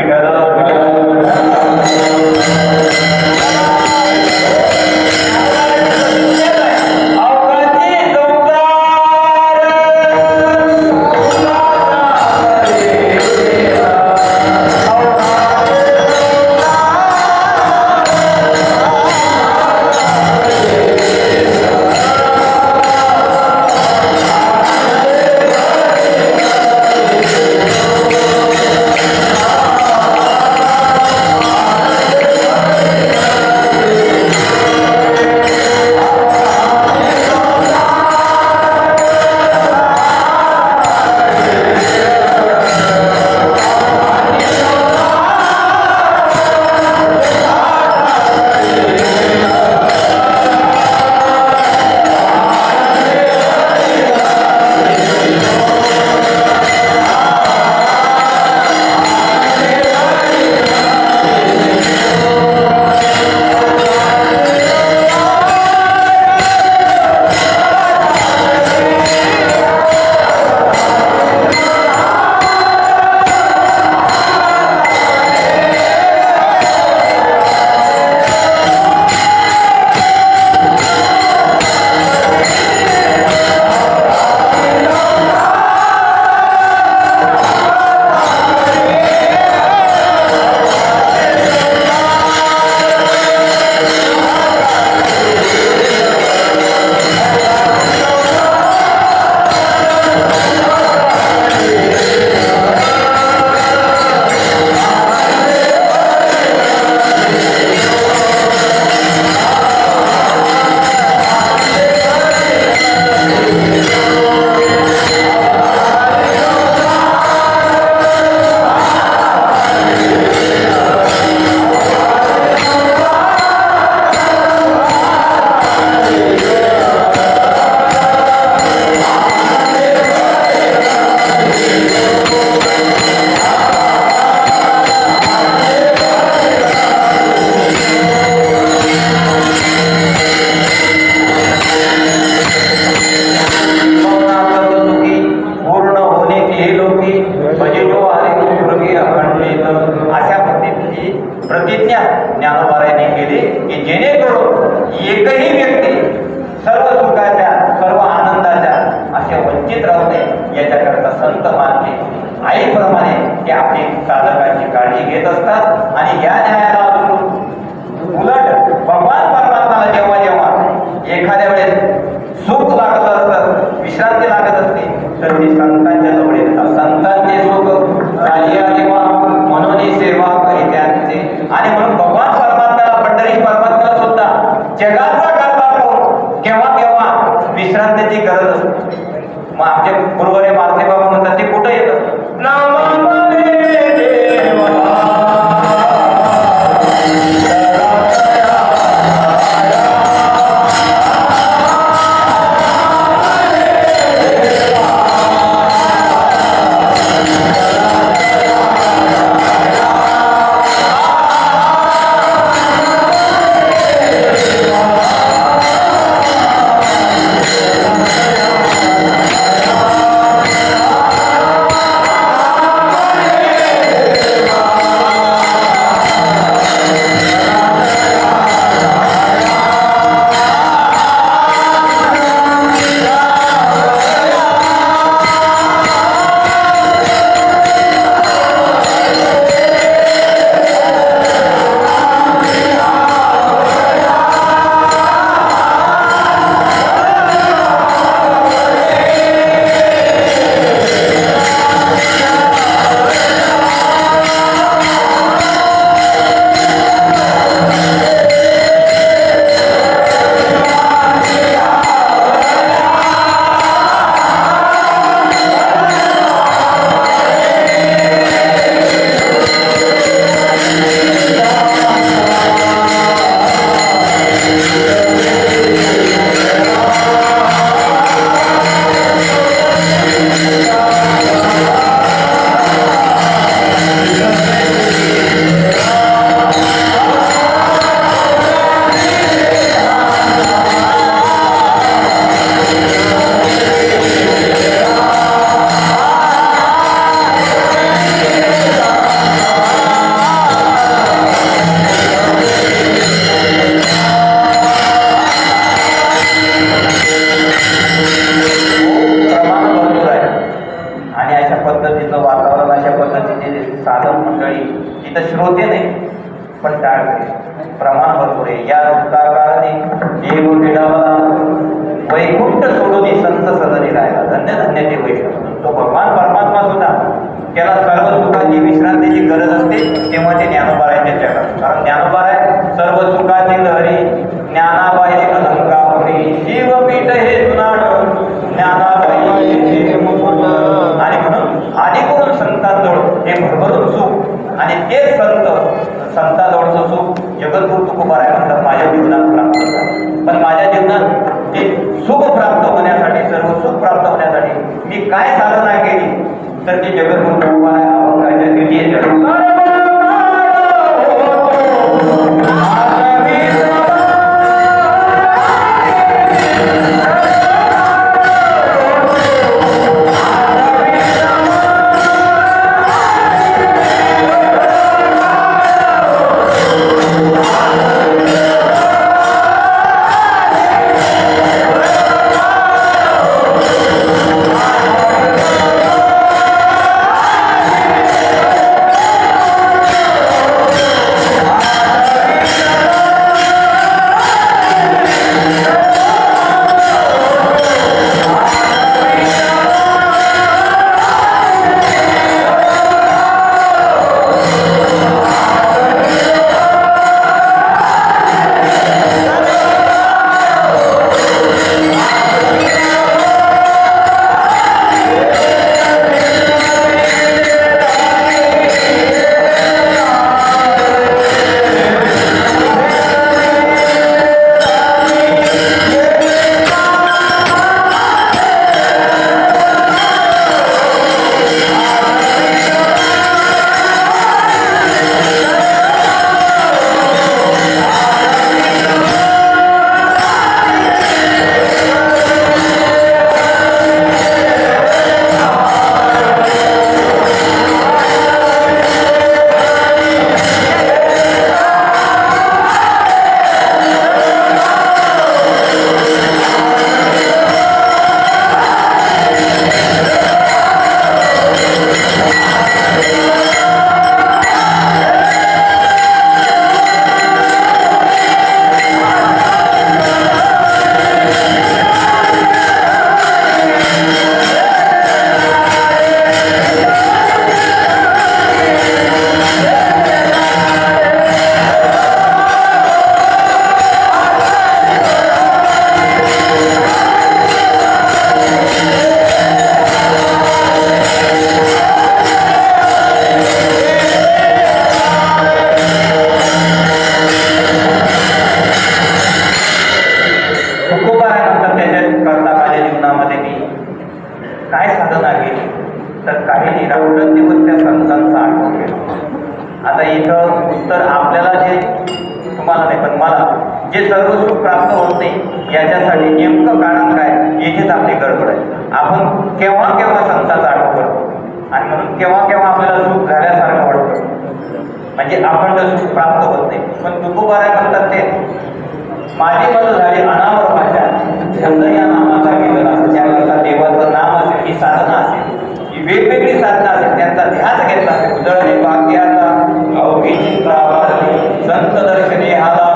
असतात आणि या न्यायाला उलट भगवान परमात्माला जेव्हा जेव्हा एखाद्या वेळेस सुख लागत असतं, विश्रांती लागत असते, तर ते संतांच्या जवळ येतात. संतांचे सुख झाली देवा म्हणून ही सेवा करी त्यांचे. आणि म्हणून भगवान परमात्म्याला, पंढरी परमात्म्याला सुद्धा जगाचा कारभार करून केव्हा केव्हा विश्रांतीची गरज असते. मग आमचे गुरुवारी मारुती बाबा म्हणतात ते कुठं येतं? तिथं श्रोते नाही पण टाळते प्रमाण भरपूर आहे. या कारणे देव वेडावला वैकुंठ सोडून संत सदनी राहिला. धन्य धन्य ते वैष्णव. तो भगवान परमात्मा सुद्धा त्याला सर्व सुखाची विश्रांतीची गरज असते तेव्हा ते ज्ञानोबारायच्या जगात. कारण ज्ञानोबाराय सर्व सुखाची लहरी ज्ञानाबाई अलंकापुरी शिवपीठ हे जुनाड ज्ञानाबाई. आणि म्हणून आधी करून संतांजवळ हे भरभरून सुख आणि ते संतांजवळचं सुख जगद्गुरु तुकोबाराय म्हणतात माझ्या जीवनात प्राप्त झालं. पण माझ्या जीवनात हे सुख प्राप्त होण्यासाठी, सर्व सुख प्राप्त होण्यासाठी मी काय साधना केली तर ते जगद्गुरु तुकोबाराय अभंगाच्या दिली. तुकोबाराय म्हणतात त्याच्या करता माझ्या जीवनामध्ये मी काय साधना केली तर काही निरावरण दिवस त्या संतांचा आठवण केला. आता इथं उत्तर आपल्याला जे तुम्हाला नाही पण मला जे सर्व सुख प्राप्त होत नाही याच्यासाठी नेमकं कारण काय याचीच आपली गडबड आहे. आपण केव्हा केव्हा संतांचा आठवण करतो आणि म्हणून केव्हा केव्हा आपल्याला सुख झाल्यासारखं वाटतं म्हणजे अखंड सुख प्राप्त होत नाही. पण तुकोबाराय म्हणतात ते माझी मदत झाली अनावर माझ्या छंद या नामाचा केलेला त्याकरता देवाचं नाम असेल ही साधना असेल ही वेगवेगळी साधना असेल त्यांचा ध्यास घेतला उजळणे भाग्याचा अवघी चिंतावारली संत दर्शने आला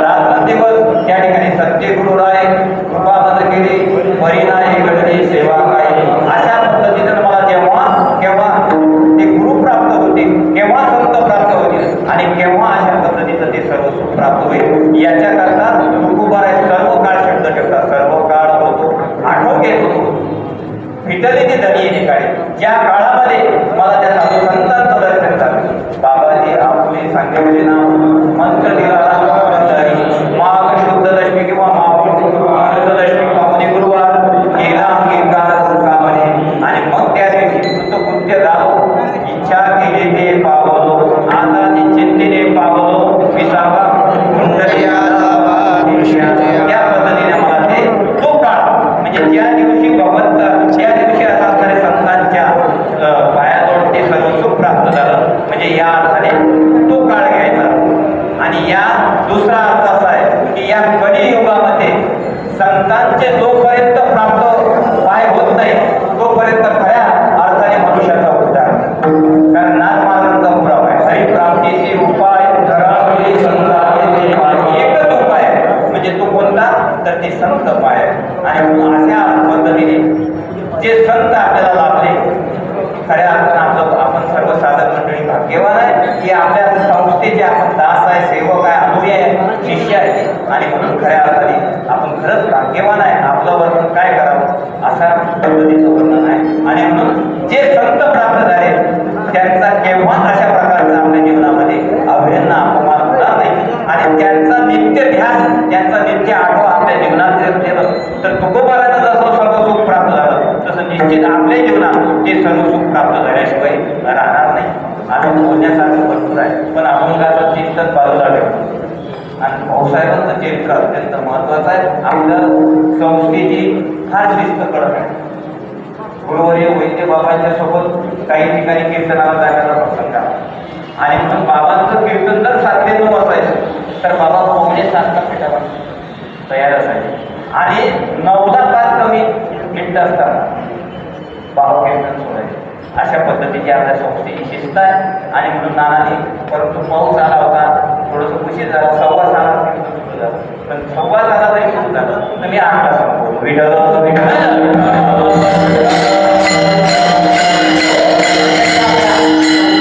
रात्रंदिवस त्या ठिकाणी सत्यगुरुराय कृपा मद केली परिणाय घडली सेवा काय अशा पद्धतीनं मला जेव्हा केव्हा ते गुरु प्राप्त होते केव्हा संत प्राप्त होतील आणि केव्हा अशा पद्धतीचं ते सर्व सुख प्राप्त होईल याच्याकरता तुकोबाराय सर्व काळ शब्द ठेवतात. सर्व काळ होतो आठवण घेत होतो विठ्ठलीची धनी येणे काळी ज्या काळामध्ये मला त्या साधू संतांचं दर्शन झालं. बाबाजी आपले सांगितले नाम मंत्र दिला माघ शुद्ध दशमी किंवा शुद्ध दशमी किंवा गुरुवार गेला अंगीकार कामने आणि मग त्या दिवशी कृत्य झालो इच्छा केली ते पावलो आता निश्चिंतीने पावलो विसावा त्या पद्धतीने मला ते तो काळ म्हणजे ज्या दिवशी भगवंत त्या दिवशी असा असणारे संतांच्या पायाजवळ ते सर्व सुख प्राप्त झालं म्हणजे या अर्थाने तो काळ घ्यायचा. आणि या दुसरा अर्थ असा आहे की या कलियुगामध्ये संतांचे जोपर्यंत प्राप्त पाय होत नाही तोपर्यंत खऱ्या अर्थाने मनुष्याचा उद्धार. कारण नाथ महाराजांचा पुरावा आहे हरिप्राप्तीचे उपाय धरावली संतांचे पाय एकच उपाय म्हणजे तो कोणता तर ते संत पाय. आणि अशा पद्धतीने जे संत आपल्याला लाभले खऱ्या अर्थानं आपलं आपण सर्व साधक मंडळी भाग्यवान आहे की आपल्या संस्थेचे आपण दास आहे सेवक आहे अनुयायी आहे शिष्य आहे आणि म्हणून खऱ्या अर्थाने आपण खरंच भाग्यवान आहे. आपलं वर्णन काय करावं अशा पद्धतीचं वर्णन आहे. आणि म्हणून जे संत प्राप्त झाले त्यांचा केव्हा अशा प्रकारचा आपल्या जीवनामध्ये अभिन्न अपमान होणार नाही आणि त्यांचा नित्य ध्यास त्यांचा नित्य आठवण आपल्या जीवनात जर केलं तर तुकोबारायला जसं सर्व सुख प्राप्त झालं तसं निश्चित आपल्या जीवनात ते सर्व सुख प्राप्त झाल्याशिवाय राहणार नाही. आणि बोलण्यासारखं भरपूर आहे पण अभंगाचं चिंतन बाजूला ठेवतो. आणि भाऊसाहेबांचं चरित्र अत्यंत महत्वाचं आहे. आपल्या संस्थेची फार शिस्त कडक आहे. गुरुवर्य वैद्य बाबांच्या सोबत काही ठिकाणी कीर्तनाला जाण्याचा प्रसंग आहे आणि म्हणून बाबांचं कीर्तन जर 7:09 असायचं तर बाबा 7:45 पेटावा तयार असायचे आणि 9ला 5 कमी मिनिटं असताना बाबा कीर्तन सोडायचे. अशा पद्धतीची आपल्या संस्थेची शिस्त आहे. आणि म्हणून नानाने परंतु पाऊस आला होता थोडंसं उशीर झाला 6:15 कीर्तन सुरू झालं पण 6:15 जरी सुरू झालं तर मी 8ला संपवलं.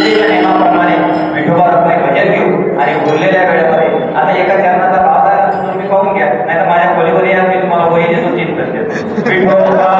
विठ्ठल नेमाप्रमाणे विठोबा रत्ने भजन घेऊ आणि उरलेल्या वेळेमध्ये आता एका चरणाचा भाव आहे तुम्ही पाहून घ्या नाही तर माझ्या खोलीवर या मी तुम्हाला वही देतो चिंतन देतो. विठोबा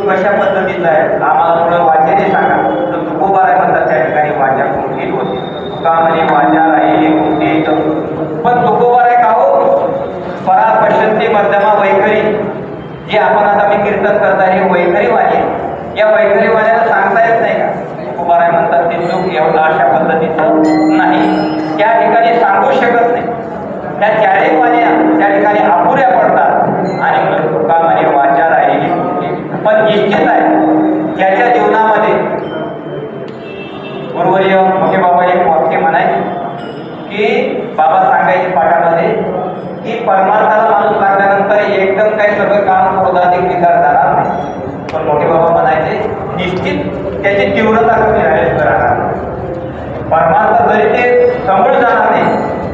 कशा पद्धतीचं आहे आम्हाला थोडं वाचेने सांगा. तर तुकोबाराय म्हणतात त्या ठिकाणी वाचा कुंठित होती तुकामणी वाचा राहिली कुंठित. पण तुकोबाराय का हो परा पश्यंती मध्यमा वैखरी जे आपण आता मी कीर्तन करता हे वैखरी वाणी आहे. या वैखरी वाण्याला सांगता येत नाही का तुकाराम म्हणतात ते चूक एवढा अशा पद्धतीचं नाही, त्या ठिकाणी सांगू शकत नाही. त्या चारही वाण्या त्या ठिकाणी अपुऱ्या पडतात आणि म्हणून तुका म्हणे वाचा राहिली. पण निश्चित आहे ज्याच्या जीवनामध्ये गुरुवर्य मोठे बाबा एक वाक्य म्हणायचे की बाबा सांगायचे पाठामध्ये की परमार्थाला माणूस लागल्यानंतर एकदम काही सगळं काम क्रोधाधिक विकार जाणार नाही. पण मोठे बाबा म्हणायचे निश्चित त्याची तीव्रता कमी राहणार. परमार्थ जरी ते समोर जाणार नाही,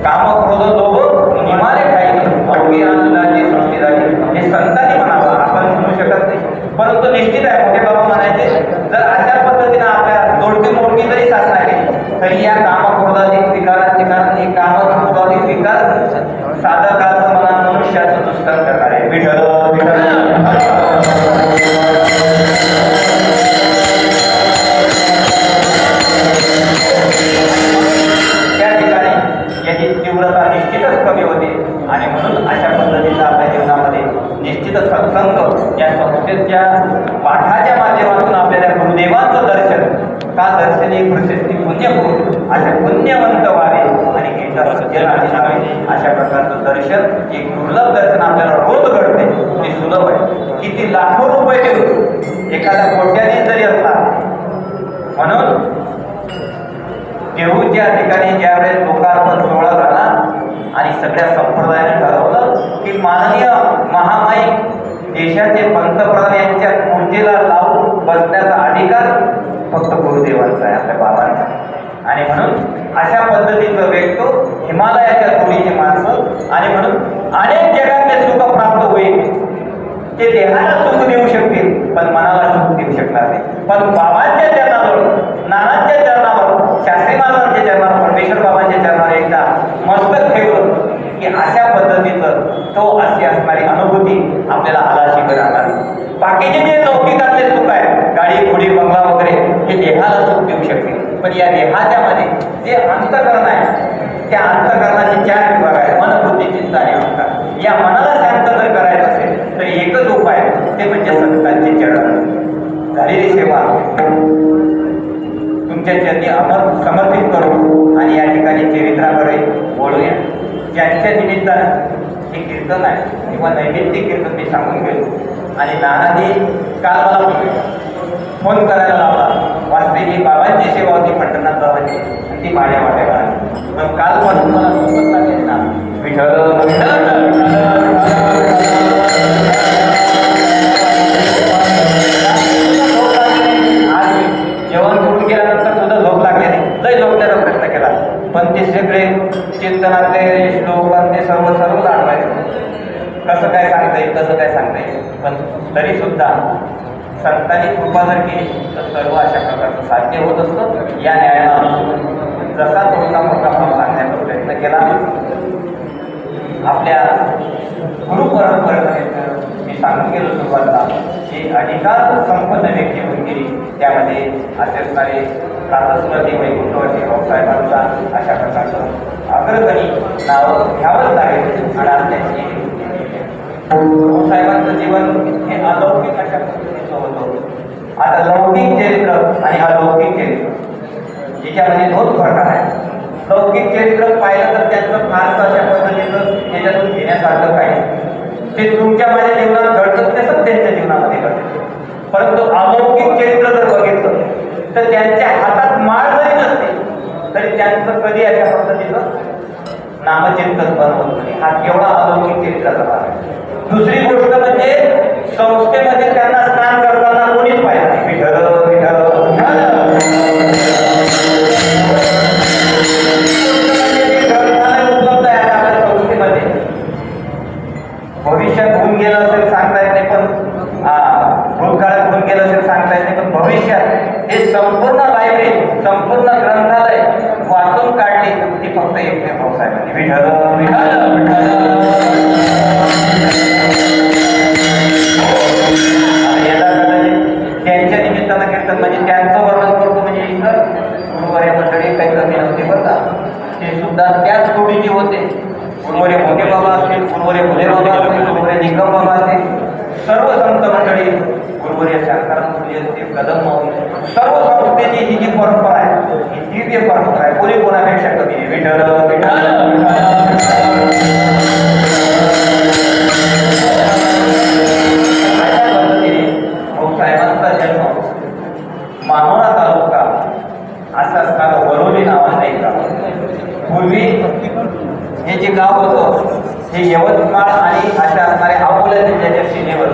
काम क्रोध लोभ निमाले काही अवघी आनंदाची सृष्टी झाली हे संतांनी म्हणावं, आपण म्हणू शकत नाही. परंतु निश्चित आहे मोठे बाबा म्हणायचे जर अशा पद्धतीने आपल्या तोडकी मोडकी जरी साधना केली तरी या कामक्रोधाधिक विकारांचे कारण हे कामक्रोधाधिक विकार साधकाचं मनात मनुष्याचं दुष्कर करणार आहे. विठ्ठल विठ्ठल तीव्रता निश्चितच कमी होते आणि म्हणून अशा पद्धतीचा आपल्या जीवनामध्ये निश्चितच सत्संग या संस्थेच्या पाठाच्या माध्यमातून आपल्याला गुरुदेवांचं दर्शन का दर्शनी प्रशस्ती पुण्य होईल अशा पुण्यवंत व्हावे आणि अशा प्रकारचं दर्शन एक दुर्लभ दर्शन आपल्याला रोज घडते. ते सुलभ आहे. किती लाखो रुपये देऊन एखाद्या कोट्याधीश जरी असला म्हणून देऊच्या ठिकाणी ज्यावेळेस लोकार्पण सोहळा झाला आणि सगळ्या संप्रदायाने ठरवलं की माननीय महामाई देशाचे पंतप्रधान यांच्या मूर्तीला लावून बसण्याचा अधिकार फक्त गुरुदेवांचा आहे, आपल्या बाबांचा. आणि म्हणून अशा पद्धतीचं व्यक्तो हिमालयाच्या तोडीची माणसं आणि म्हणून अनेक जगातले सुख प्राप्त होईल. ते देहाला सुख देऊ शकतील पण मनाला सुख देऊ शकणार नाही. पण बाबांच्या चरणावर, नानांच्या चरणावर, शास्त्री महाराजांच्या चरणावर, परमेश्वर बाबांच्या चरणावर एकदा मस्तक ठेवलं की अशा पद्धतीचं तो अशी असणारी अनुभूती आपल्याला आलाशी राहणार. बाकीचे जे लौकिकातले सुख आहे गाडी खोडी बंगला वगैरे हे देहाला सुख देऊ शकतील पण या देहाच्या मध्ये जे अंतःकरण आहे त्या अंतःकरणाचे 4 विभाग आहेत मन बुद्धी चित्त आणि अहंकार. या मनाला शांत जर करायचं असेल तर एकच उपाय ते म्हणजे संतांचे चरण झालेली सेवा तुमच्या चरणी समर्पित करू आणि या ठिकाणी चरित्राकडे वळूया. ज्यांच्या निमित्तानं हे कीर्तन आहे किंवा नैमित्तिक कीर्तन मी सांगून गेलो आणि नानाजी काल मला फोन करायला लावला. वास्तविक बाबांची सेवा होती पंढरनाथ बाबांची आणि ती माझ्या वाट्याला आली. मग कालपासून मला सोबत लागेल ना विठ्ठल जेवण करून गेल्यानंतर सुद्धा झोप लागली नाही. लय झोपण्याचा प्रयत्न केला पण ते सगळे चिंतनातले श्लोक ते सर्व आठवायचे. कसं काय सांगता येईल कसं काय सांगता येईल पण तरी सुद्धा संतांनी कृपा जर केली तर सर्व अशा प्रकारचं साध्य होत असतं. या न्यायाला अनुसरून जसा थोडा मोठा भाव सांगण्याचा प्रयत्न केला. आपल्या गुरुपरंपरेपर्यंत मी सांगून गेलो सुरुवातीला की अधिकार संपन्न व्यक्ती होऊन गेली. त्यामध्ये असे असणारे प्रातस्मृती वैकुंठवर्ती भाऊसाहेबांचा अशा प्रकारचं अग्रगणी नाव घ्यावंच लागेल. आणि आज त्यांची भाऊसाहेबांचं जीवन हे अलौकिक अशा पद्धतीचं होतं. आता लौकिक चरित्र आणि अलौकिक चरित्र याच्यामध्ये 2 प्रकार आहेत. लौकिक चरित्र पाहिलं तर त्यांचं फारसं अशा पद्धतीचं त्याच्यातून घेण्यासारखं काही ते तुमच्या माझ्या जीवनात घडतं तसंच त्यांच्या जीवनामध्ये घडतं. परंतु अलौकिक चरित्र जर बघितलं तर त्यांच्या हातात माळ जरी नसते तरी त्यांचं कधी अशा पद्धतीचं नामचिंतन बनवत नाही. हा केवढा अलौकिक चरित्राचा भाग आहे. दुसरी गोष्ट म्हणजे संस्थेमध्ये त्यांना स्नान करताना कोणीच पाहिजे नाही. विठ्ठल विठ्ठल उपलब्ध आहे आपल्या संस्थेमध्ये. भविष्यात होऊन गेलं असेल सांगता येत नाही पण भूतकाळात होऊन गेलं असेल सांगता येत नाही पण भविष्यात हे संपूर्ण लायब्ररी संपूर्ण ग्रंथालय वाचून काढली ती फक्त एकटे भाऊसाहेबांनी. विठ्ठल विठ्ठल त्यांच्या निमित्तानं कीर्तन म्हणजे त्यांचं वर्णन करतो म्हणजे इतर गुरुवारी मंडळी काही कमी नव्हते बघा. ते सुद्धा त्याच तोडीचे होते. गुरुवारी मोठे बाबा असतील, गुरुवारी भोले बाबा असतील, गुरुवारी निकम बाबा असतील, सर्व गुरुवर्य शांताराम फुले असतील, कदम माऊली, सर्व संस्थेची ही जी परंपरा आहे ही दिव्य परंपरा आहे. कोणी कोणापेक्षा कमी आहे. विठ्ठल अशा पद्धतीने भाऊसाहेबांचा जन्म मानोरा तालुका असं असणारं वरोली नावाचं एक गाव. पूर्वी हे जे गाव होतं हे यवतमाळ आणि अशा असणाऱ्या अकोला जिल्ह्याच्या सीमेवर,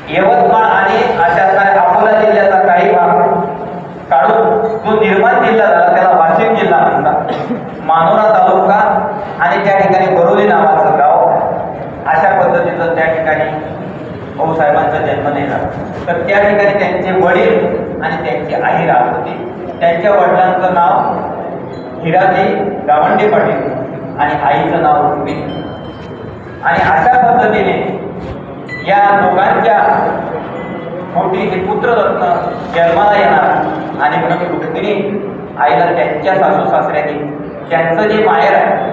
यवतमाळ आणि अशा असणाऱ्या अकोला जिल्ह्याचा काही भाग काढून जो निर्माण जिल्हा झाला त्याला वाशिम जिल्हा म्हणतात. मानोरा तालुका आणि त्या ठिकाणी वरोली नावाचं गाव, अशा पद्धतीचं त्या ठिकाणी भाऊसाहेबांचा जन्म झाला. तर त्या ठिकाणी त्यांचे वडील आणि त्यांची आई राहत होती. त्यांच्या वडिलांचं नाव हिराजी गावंडे पाटील आणि आईचं नाव रुक्मिणी. आणि अशा पद्धतीने या दोघांच्या पोटी हे पुत्ररत्न जन्माला येणार. आणि म्हणून रुक्मिणी आईला त्यांच्या सासू सासऱ्यांनी त्यांचं जे माहेर आहे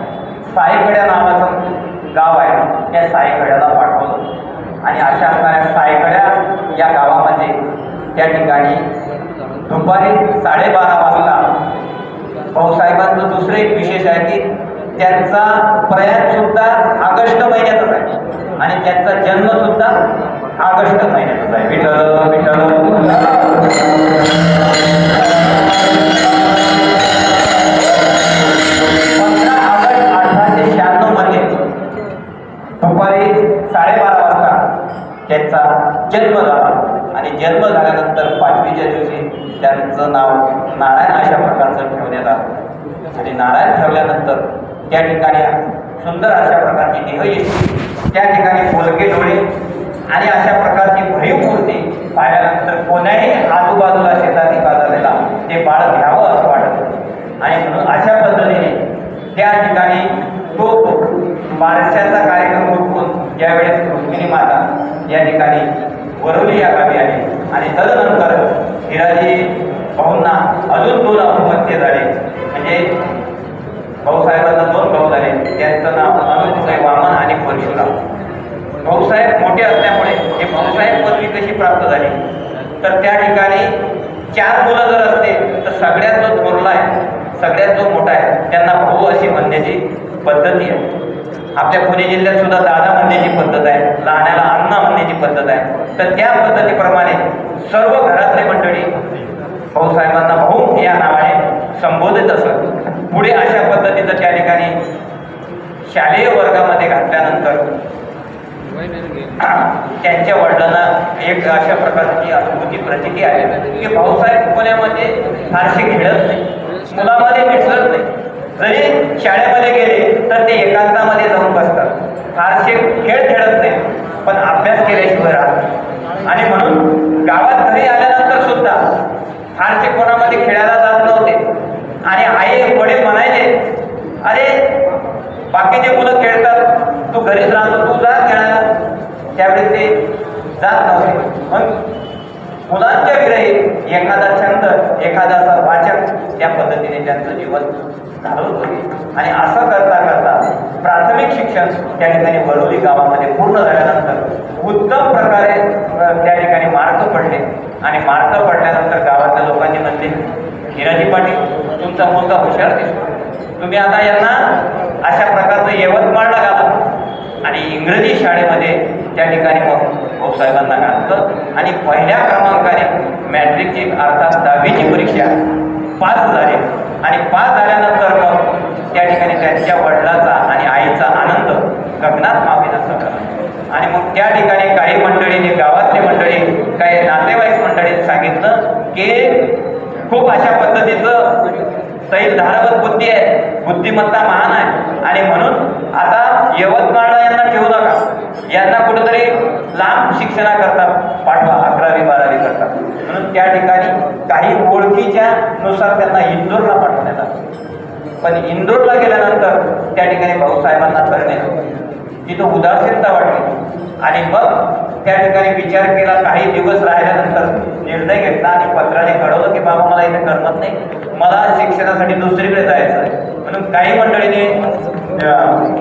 सायकड्या नावाचं गाव आहे त्या सायकड्याला पाठवलं. आणि अशा असणाऱ्या सायकड्या या गावामध्ये त्या ठिकाणी दुपारी 12:30 वाजता भाऊसाहेबांचं दुसरं एक विशेष आहे की त्यांचा प्रयाण सुद्धा ऑगस्ट महिन्यातच आहे आणि त्यांचा जन्म सुद्धा ऑगस्ट महिन्यातच आहे. विठ्ठल विठ्ठल 15 ऑगस्ट 1896 मध्ये दुपारी 12:30 वाजता त्यांचा जन्म झाला. आणि जन्म झाल्यानंतर 5वीच्या दिवशी त्यांचं नाव नारायण अशा प्रकारचं ठेवण्यात आलं. आणि नारायण ठेवल्यानंतर त्या ठिकाणी सुंदर अशा प्रकारची देहयष्टी, त्या ठिकाणी बोलके डोळे आणि अशा प्रकारची भरीव मूर्ती पाहिल्यानंतर कोण्याही आजूबाजूला शेताची बाजाराला ते बाळ घ्यावं असं वाटत होतं. आणि म्हणून अशा पद्धतीने त्या ठिकाणी तो बारशाचा कार्यक्रम उरकून ज्यावेळेस रुक्मिणी माता या ठिकाणी वरोली या गावी आली. आणि तदनंतर हिराजी भाऊंना अजून 2 अपत्य झाले. म्हणजे भाऊसाहेबांना 2 भाऊ झाले. त्यांचं नाव अनुजभाई वामन आणि परशुराम. भाऊसाहेब मोठे असल्यामुळे हे भाऊसाहेब पदवी कशी प्राप्त झाली तर त्या ठिकाणी 4 मुलं जर असते तर सगळ्यात जो थोरला आहे, सगळ्यात जो मोठा आहे त्यांना भाऊ अशी म्हणण्याची पद्धती आहे. आपल्या पुणे जिल्ह्यात सुद्धा दादा म्हणण्याची पद्धत आहे, लहानाला अण्णा म्हणण्याची पद्धत आहे. तर त्या पद्धतीप्रमाणे सर्व घरातले मंडळी भाऊसाहेबांना भाऊ या नावाने संबोधित असत. पुढे अशा पद्धतीचं त्या ठिकाणी शालेय वर्गामध्ये घातल्यानंतर त्यांच्या वडिलांना एक अशा प्रकारची अनुभूती प्रचिती आली की भाऊसाहेब पुण्यामध्ये फारसे खेळत नाही, मुलामध्ये मिसळत नाही. जरी शाळेमध्ये गेले तर ते एकांतामध्ये जाऊन बसतात, फारसे खेळ खेळत नाही, पण अभ्यास केल्याशिवाय राहत. आणि म्हणून गावात घरी आल्यानंतर सुद्धा फारसे कोणामध्ये खेळायला जात नव्हते. आणि आई वडील म्हणायचे, अरे बाकीचे मुलं खेळतात, तू घरीच राहतो, तू जा खेळायला. त्यावेळी ते जात नव्हते. मग मुलांच्या विरहित एखादा छंद, एखादा असा वाचक त्या पद्धतीने त्यांचं जीवन घालवत होते. आणि असं करता करता प्राथमिक शिक्षण त्या ठिकाणी वरोली गावामध्ये पूर्ण झाल्यानंतर उत्तम प्रकारे त्या ठिकाणी मार्क पडले. आणि मार्क पडल्यानंतर गावातल्या लोकांनी म्हणले, हिराजी पाटील तुमचा मुलगा हुशार दिसतो, तुम्ही आता यांना अशा प्रकारचं यवतमाळला घाला. आणि इंग्रजी शाळेमध्ये त्या ठिकाणी मग भाऊसाहेबांना घातलं. आणि पहिल्या क्रमांकाने मॅट्रिकची अर्थात 10वीची परीक्षा पास झाली. आणि पास झाल्यानंतर मग त्या ठिकाणी त्यांच्या वडिलांचा आणि आईचा आनंद गगनात मावेना सगळा. आणि मग त्या ठिकाणी काही मंडळींनी, गावातली मंडळी, काही नातेवाईक मंडळींनी सांगितलं की खूप अशा पद्धतीचं सैल धारवत बुद्धी आहे, बुद्धिमत्ता महान आहे. आणि म्हणून आता यवतमाळला यांना ठेवू नका, यांना कुठेतरी लांब शिक्षणाकरता पाठवा, 11वी 12वी करता. म्हणून त्या ठिकाणी काही ओळखीच्या नुसार त्यांना इंदोरला पाठवण्यात आलं. पण इंदोरला गेल्यानंतर त्या ठिकाणी भाऊसाहेबांना करणे तिथं उदासीनता वाटली. आणि मग त्या ठिकाणी विचार केला, काही दिवस राहिल्यानंतर निर्णय घेतला आणि पत्राने कळवलं की बाबा मला इथे करमत नाही, मला शिक्षणासाठी दुसरीकडे जायचं आहे. म्हणून काही मंडळीने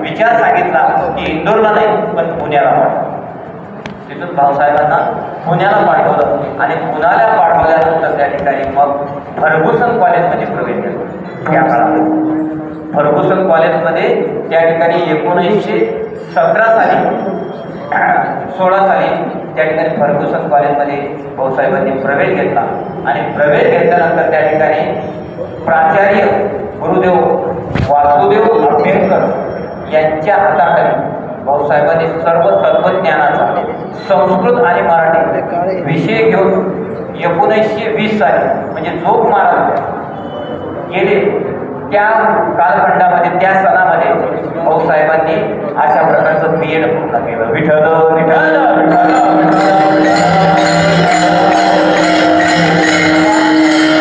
विचार सांगितला की इंदोरला नाही पण पुण्याला पाठवा. तिथून भाऊसाहेबांना पुण्याला पाठवलं आणि पुण्याला पाठवल्यानंतर त्या ठिकाणी मग फर्ग्युसन कॉलेजमध्ये प्रवेश केला. त्या काळामध्ये फर्ग्युसन कॉलेजमध्ये त्या ठिकाणी 1917 साली 16 साली त्या ठिकाणी फर्ग्युसन कॉलेजमध्ये भाऊसाहेबांनी प्रवेश घेतला आणि प्रवेश घेतल्यानंतर त्या ठिकाणी प्राचार्य गुरुदेव वासुदेव अभ्यंकर यांच्या हाताखाली भाऊसाहेबांनी सर्व तत्वज्ञानाचा संस्कृत आणि मराठी विषय घेऊन 1920 साली म्हणजे जोग महाराज गेले त्या कालखंडामध्ये त्या सणामध्ये भाऊसाहेबांनी अशा प्रकारचं BEd पूर्ण केलं. विठ्ठल विठ्ठल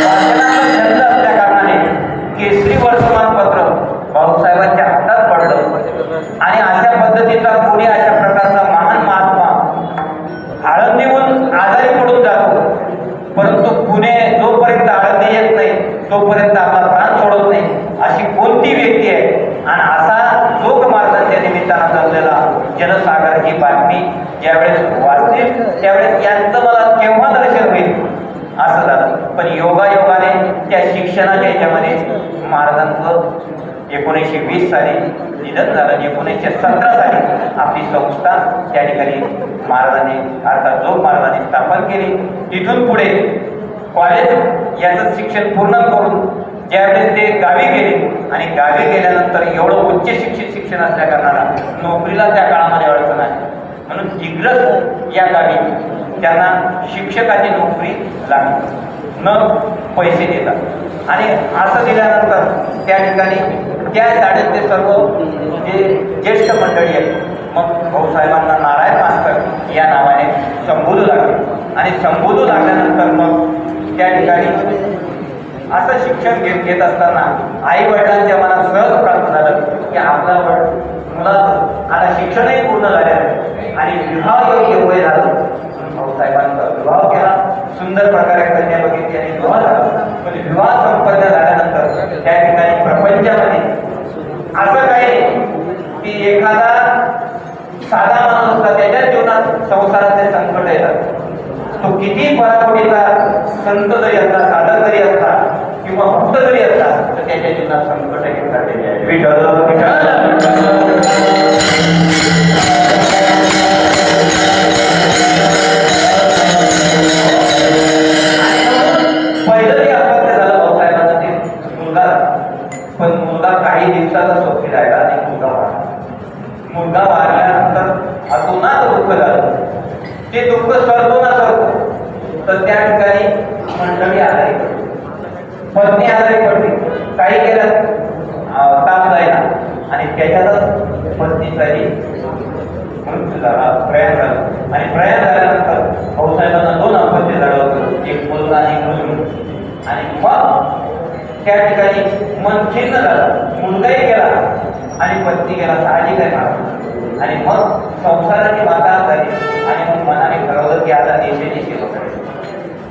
वाचनाचा छंद असल्या कारणाने केसरी वर्तमानपत्र भाऊसाहेबांच्या हातात पडलं आणि अशा पद्धतीचा कोणी अशा प्रकारचा महान महात्मा आळंदीहून आजारी पडून जातो, परंतु पुणे जोपर्यंत आळंदी येत नाही तोपर्यंत आपला प्राण सोडत नाही अशी कोणती व्यक्ती आहे. आणि असा जोग महाराजांच्या निमित्तानं जमलेला जनसागर ही बातमी ज्यावेळेस वाचतील त्यावेळेस यांचं मला केव्हा दर्शन होईल असं झालं. पण योगायोगाने त्या शिक्षणाच्या ह्याच्यामध्ये महाराजांचं 1920 साली निधन झालं. 1917 साली आपली संस्था त्या ठिकाणी महाराजांनी अर्थात जोग महाराजांनी स्थापन केली. तिथून पुढे कॉलेज याचं शिक्षण पूर्ण करून ज्यावेळेस ते गावी गेले आणि गावी गेल्यानंतर एवढं उच्च शिक्षण असल्या कारणाला नोकरीला त्या काळामध्ये अडचण आहे म्हणून दिग्रस या गावी त्यांना शिक्षकाची नोकरी लागली न पैसे देतात आणि असं दिल्यानंतर त्या ठिकाणी त्या शाळेतले सर्व जे ज्येष्ठ मंडळी आहेत मग भाऊसाहेबांना नारायण मास्तर या नावाने संबोधू लागले आणि संबोधू लागल्यानंतर मग त्या ठिकाणी असं शिक्षण घेत असताना आई वडिलांच्या मनात सहज प्राप्त झालं की आपला मुलाचं आता शिक्षणही पूर्ण झालं आणि विवाह योग्य वय झालं. भाऊसाहेबांचा विवाह केला, सुंदर प्रकारे कन्या बघितली आणि विवाह झाला. पण विवाह संपन्न झाल्यानंतर त्या ठिकाणी प्रपंचामध्ये असं काही की एखादा साधा माणूस होता त्याच्या जीवनात संसाराचे संकट येतात. तो किती पराकोटीचा संत जरी असला साधक जरी असला किंवा भक्त जरी असला तर त्याच्या जीवनात संकट येणारे आहे. विठ्ठल पहिलं ते अपत्य झालं भाऊसाहेबांना ते मुलगा, पण मुलगा काही दिवसाचा सोबती राहिला आणि मुलगा वारल्यानंतर अतोनात दुःख झालं. ते दुःख सरतो ना सरतो तर त्या ठिकाणी मंडळी आजारी पडली, पत्नी आजारी पडली, काही केलं ताप जायला आणि त्याच्यातच पत्नीचाही मृत्यू झाला, प्रयाण झालं आणि प्रयाण झाल्यानंतर भाऊसाहेबांना 2 अपत्य झालं होतं, एक मुलगा आणि एक मुलगी. आणि मग त्या ठिकाणी मन खिन्न झालं, मुलगाही गेला आणि पत्नी गेला, साहजिक आहे मला. आणि मग संसाराची वाता झाली आणि मग मनाने ठरवलं की आता देशाची सेवा करायची.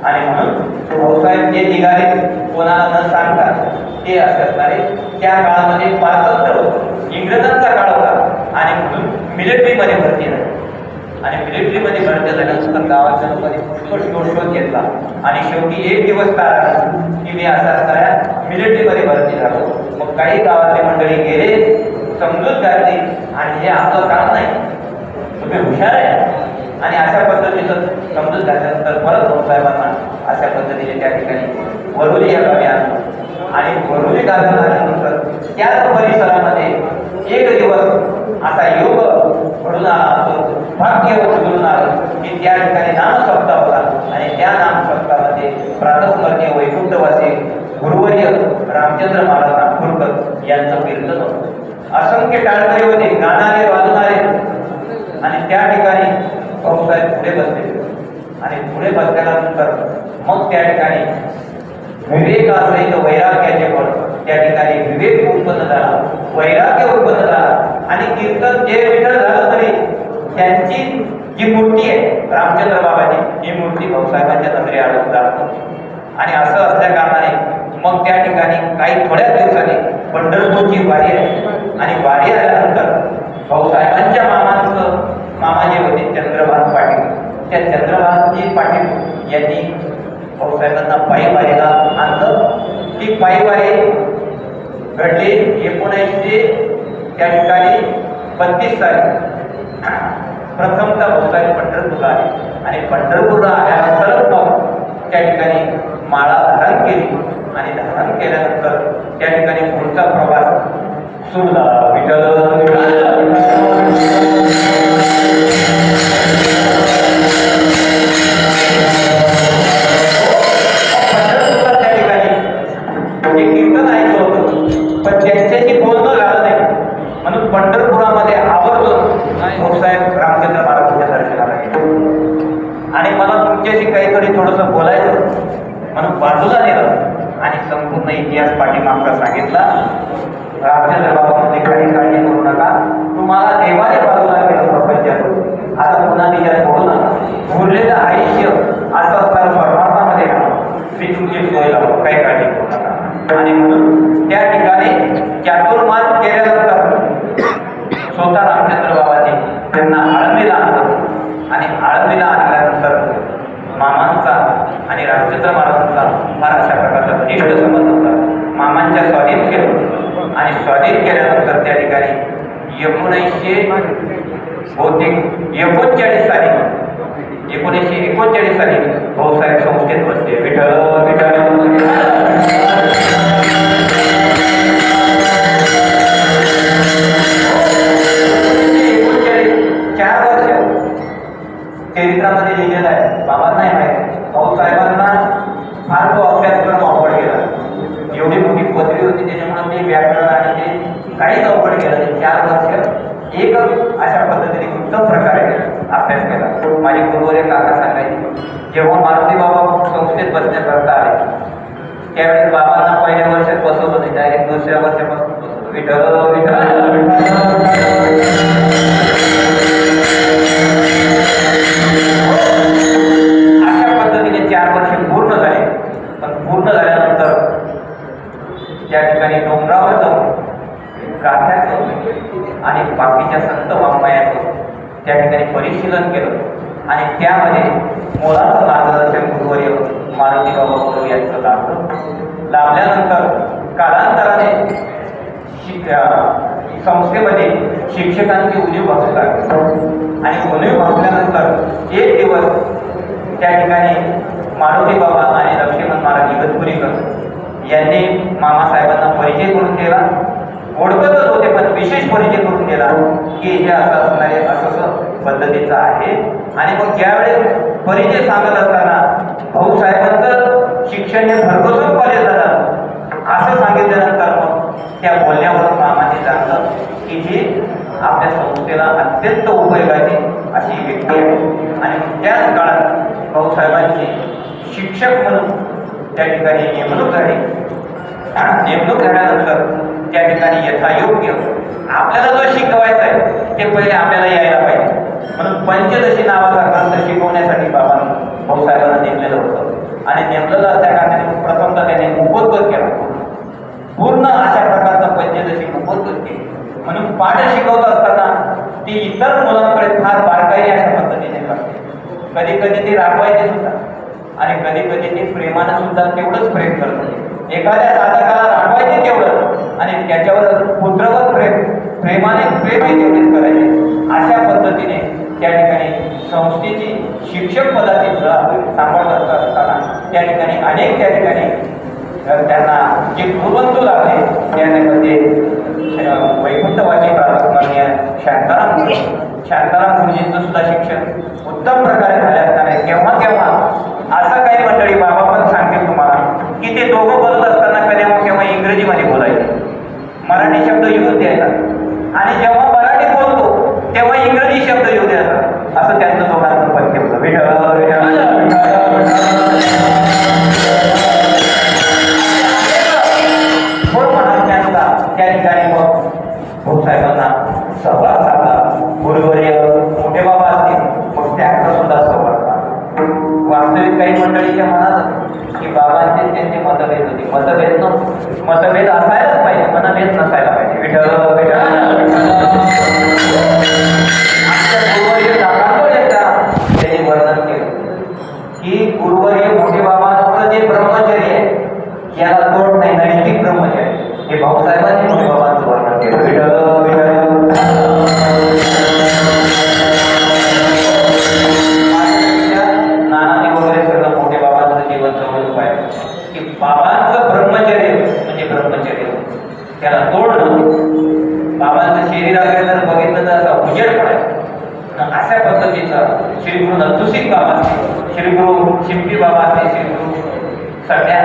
आणि म्हणून भाऊसाहेब जे निघाले कोणाला न सांगता ते असणारे त्या काळामध्ये स्वातंत्र्य होतं, इंग्रजांचा काळ होता आणि म्हणून मिलिटरीमध्ये भरती झाली. आणि मिलिटरीमध्ये भरती झाल्यानंतर गावाच्या लोकांनी पुष्कळ शोध घेतला आणि शेवटी एक दिवस तारा की मी असा असणाऱ्या मिलिटरीमध्ये भरती झालो. मग काही गावातले मंडळी गेले, समजूत घातली आणि हे आपलं काम नाही, तुम्ही हुशार आहे. आणि अशा पद्धतीचं समजूत घातल्यानंतर परत भाऊसाहेबांना अशा पद्धतीने त्या ठिकाणी वरुली या गावी आलो आणि वरुली गावाला आल्यानंतर त्याच परिसरामध्ये एक दिवस असा योग घडून आला असतो, भाग्य घडून आलं की त्या ठिकाणी नामसप्ताह होता आणि त्या नामसप्ताहामध्ये प्रातस्मरणीय वैकुंठवासी गुरुवर्य रामचंद्र महाराज नागपूरकर यांचं कीर्तन होतं. असंख्य टाळकरी होते, गाणारे वाजणारे. आणि त्या ठिकाणी भाऊसाहेब पुढे बसले आणि पुढे बसल्यानंतर मग त्या ठिकाणी विवेकासहित वैराग्याचे पण त्या ठिकाणी विवेक उत्पन्न झाला, वैराग्य उत्पन्न झाला आणि कीर्तन जे विठ्ठल झालं तरी त्यांची जी मूर्ती आहे रामचंद्र बाबाची, ही मूर्ती भाऊसाहेबांच्या नजरे आढळून जात. आणि असं असल्या कारणाने मग त्या ठिकाणी काही थोड्याच दिवसांनी पंढरपूरची वारी आहे आणि वारी आल्यानंतर भाऊसाहेबांच्या मामा जे होते चंद्रभान पाटील, त्या चंद्रभानजी पाटील यांनी भाऊसाहेबांना पायी वारीला आणलं. ती पायी वारी घडली 1900 त्या ठिकाणी 32 साली. प्रथमतः भाऊसाहेब पंढरपूरला आले आणि पंढरपूरला आल्यानंतर मग त्या ठिकाणी माळा धारण केली आणि धारण केल्यानंतर त्या ठिकाणी पुढचा प्रवास सुरू झाला. त्या ठिकाणी एक कीर्तन ऐकलं होतं, पण त्यांच्याशी बोलणं झालं नाही म्हणून पंढरपुरामध्ये आवर्जून भाऊसाहेब रामचंद्र महाराजांच्या दर्शनाला गेले आणि मला तुमच्याशी काहीतरी थोडंसं बोलायचं म्हणून बाजूला नेलं आणि संपूर्ण इतिहास पाठीमागचा सांगितला. रामचंद्र बाबा म्हणजे काही काळजी करू नका, तुम्हाला देवाने बाजूला केलं प्रपंचातून, आता पुन्हा तिच्या सोडू नका, उरलेलं आयुष्य असं असणार परमार्थामध्ये मी तुमची सोय लावतो, काही काळजी करू नका. आणि म्हणून त्या ठिकाणी चातुर्मास केल्यानंतर स्वतः रामचंद्र बाबांनी त्यांना आळंदीला आणलं आणि आळंदीला आणल्यानंतर मामांचा आणि रामचंद्र महाराजांचा फार अशा प्रकारचा घनिष्ठ संबंध होता. मामांच्या स्वाधीन केलं आणि स्वाधीन केल्यानंतर त्या ठिकाणी 1939 साली भाऊसाहेब संस्थेत बसले. विठ्ठल विठ्ठल 4 वर्ष चरित्रामध्ये लिहिलेलं आहे. बाबांना नाही माहिती, भाऊसाहेबांना फार तो अभ्यासक्रम अवघड गेला. एवढी मोठी पदवी होती त्याच्यामुळे ते व्याकरण आणि ते काहीच अवघड गेलं. 4 वर्ष एक अशा पद्धतीने उत्तम प्रकारे अभ्यास केला. माझे गुरुवर एक काका सांगायचे, जेव्हा मारुती बाबा संस्थेत बसण्याकरता आले त्यावेळेस बाबांना पहिल्या वर्षात बसवलं नाही, डायरेक्ट दुसऱ्या वर्षापासून बसवलं. विठ्ठल विठ्ठल अशा पद्धतीने 4 वर्ष पूर्ण झाले. पण पूर्ण झाल्यानंतर त्या ठिकाणी डोंगरावर जाऊन गाथ्याचं आणि बाकीच्या संत वाङ्मयाचं त्या ठिकाणी परिशीलन केलं आणि त्यामध्ये मोलाचं मार्गदर्शन गुरुवर्य मारुती बाबा गुरु यांचं लाभल्यानंतर कालांतराने संस्थेमध्ये शिक्षकांची उणीव भासू लागली आणि उणीव भासल्यानंतर एक दिवस त्या ठिकाणी मारुती बाबा आणि लक्ष्मण महाराज इगतपुरीकर यांनी मामासाहेबांना परिचय करून दिला. ओळखतच होते पण विशेष परिचय करून दिला की हे असं असणारे असं पद्धतीचं आहे. आणि मग ज्यावेळेस परिचय सांगत असताना भाऊसाहेबांचं शिक्षण हे भरघोसून कॉलेज झालं असं सांगितल्यानंतर मग त्या बोलण्यावरून मामाने जाणलं की ही आपल्या संस्थेला अत्यंत उपयोगाची अशी व्यक्ती आहे. आणि त्याच काळात भाऊसाहेबांची शिक्षक म्हणून त्या ठिकाणी नेमणूक झाली. नेमणूक झाल्यानंतर त्या ठिकाणी यथायोग्य आपल्याला जो शिकवायचा आहे ते पहिले आपल्याला यायला पाहिजे म्हणून पंचदशी नावाचा ग्रंथ शिकवण्यासाठी बाबांनी भाऊसाहेबांना नेमलेलं होतं. आणि नेमलेलं असल्या कारणाने प्रथमतः त्याने उपोद्गत केला. पूर्ण अशा प्रकारचा पंचदशी उपोद्गत केली. म्हणून पाठ शिकवत असताना ती इतर मुलांकडे फार बारकाईने अशा पद्धतीने करते. कधी कधी ती राखवायची सुद्धा आणि कधी कधी ती प्रेमानं सुद्धा तेवढंच प्रेम करते. एखाद्या साधकाला राखवायचे तेवढं आणि त्याच्यावर पुत्रवत प्रेमाने प्रेमही तेवढेच करायचे. अशा पद्धतीने त्या ठिकाणी संस्थेची शिक्षक पदाची सांभाळत असताना त्या ठिकाणी अनेक त्या ठिकाणी त्यांना जे गुरुबंधू लागले त्यामध्ये वैकुंठवासी प्रातस्मरणीय शांताराम गुरुजींचं सुद्धा शिक्षण उत्तम प्रकारे झाले असताना केव्हा केव्हा असं काही मंडळी बाबा पण सांगतील तुम्हाला की ते दोघं बोलत असताना केव्हा इंग्रजीमध्ये बोलायचे, मराठी शब्द येऊन द्यायचा आणि जेव्हा मराठी बोलतो तेव्हा इंग्रजी शब्द येऊ द्यायचा. असं त्यांचं दोघांचं पद्य होतं. त्या ठिकाणी मग भाऊसाहेबांना सहवास झाला. गुरुवर्य मोठे बाबा असतील मग त्यांचा सुद्धा सहवास झाला. वास्तविक काही मंडळीच्या मनात की बाबांचे त्यांचे मतभेद होते. मतभेद असायलाच पाहिजे, मनभेद नसायला पाहिजे. विठ्ठल विठ्ठल आमच्या गुरुवर्य काकांवर एकदा त्यांनी वर्णन केलं की गुरुवर्य मोठे बाबांचं जे ब्रह्मचर्य आहे याला तोड नाही, नैतिक ब्रह्मचर्य. हे भाऊसाहेबांनी मोठे बाबांचं वर्णन केलं. विठ्ठल विठ्ठल बाबांचं ब्रह्मचर्य म्हणजे ब्रह्मचर्य, त्याला तोडणं. बाबांचं शरीर आपल्याला जर बघितलं तर असं उजेड पडायचं. अशा पद्धतीचं श्री गुरु नंदुसिंग बाबा असते, श्री गुरु शिंपी बाबा असते, श्री गुरु सगळ्या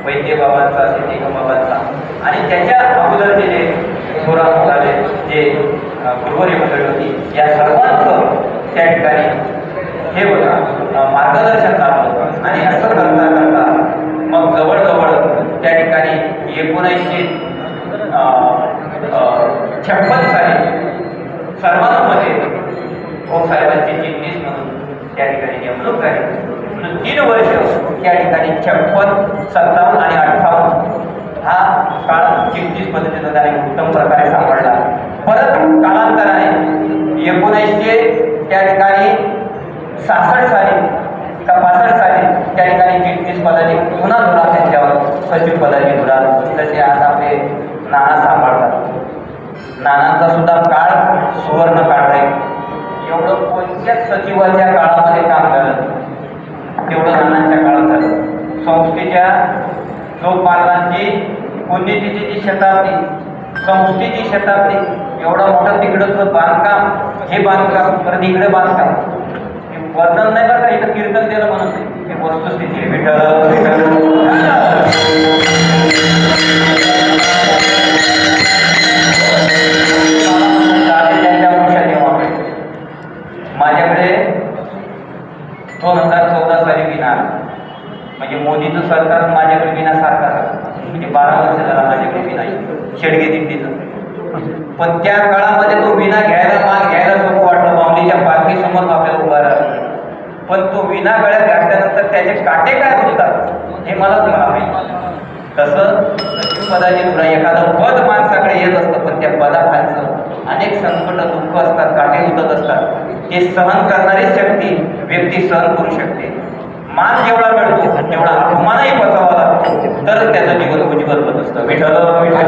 वैद्य बाबांचा असे निगम बाबांचा आणि त्याच्या अगोदरचे जे थोरात झाले जे गुरुवर्य मंडळी होती या सर्वांचं त्या ठिकाणी हे होतं मार्गदर्शन लाभलं होतं. आणि असं करता करता मग जवळजवळ त्या ठिकाणी 1956 साली सर्वांमध्ये भाऊसाहेबांची चिटणीस म्हणून त्या ठिकाणी नेमणूक झाली. म्हणून 3 वर्ष त्या ठिकाणी 56, 57 आणि 58 हा काळ चिटणीस पद्धतीनं त्याने उत्तम प्रकारे सांभाळला. परत कालांतराने 1900 त्या ठिकाणी 66 साली का 65 साली त्या ठिकाणी चिटणीस पदाची पुन्हा धुरा त्यांच्यावर सचिव पदाची धुरा. तसे आज आपले नाना सांभाळतात. नानांचा सुद्धा काळ सुवर्ण काळ राहील. एवढं कोणत्याच सचिवाच्या काळामध्ये काम झालं तेवढं नानांच्या काळात झालं. संस्थेच्या लोकपालांची पुण्यतिथीची शताब्दी, संस्थेची शताब्दी, एवढं मोठं तिकडचं बांधकाम, हे बांधकाम परत इकडे बांधकाम, वर्णन नाही बरं का, इथं कीर्तन केलं म्हणून हे वस्तुस्थिती आहे. विठ्ठल विठ्ठल माझ्याकडे 2014 साली विना, म्हणजे मोदीचं सरकार माझ्याकडे विनासारखा म्हणजे 12 वर्ष झाला माझ्याकडे विना शेडगे दिंडीचं. पण त्या काळामध्ये तो विना घ्यायला मान घ्यायला सोपं वाटलं. माऊलीच्या पालखी समोर आपल्याला उभा राहिला. पण तो विना गळ्यात घातल्यानंतर त्याचे काटे काय होतात हे मलाच माहिती. तसं सचिवपदाची धुरा एखादं पद माणसाकडे येत असतं, पण त्या पदाखालचं अनेक संकट दुःख असतात, काटे उतत असतात. ते सहन करणारी शक्ती व्यक्ती सहन करू शकते. मान जेवढा मिळतो तेवढा अपमानही पचावा लागतो, तरच त्याचं जीवन उज्ज्वल होत असतं. विठ्ठल विठ्ठल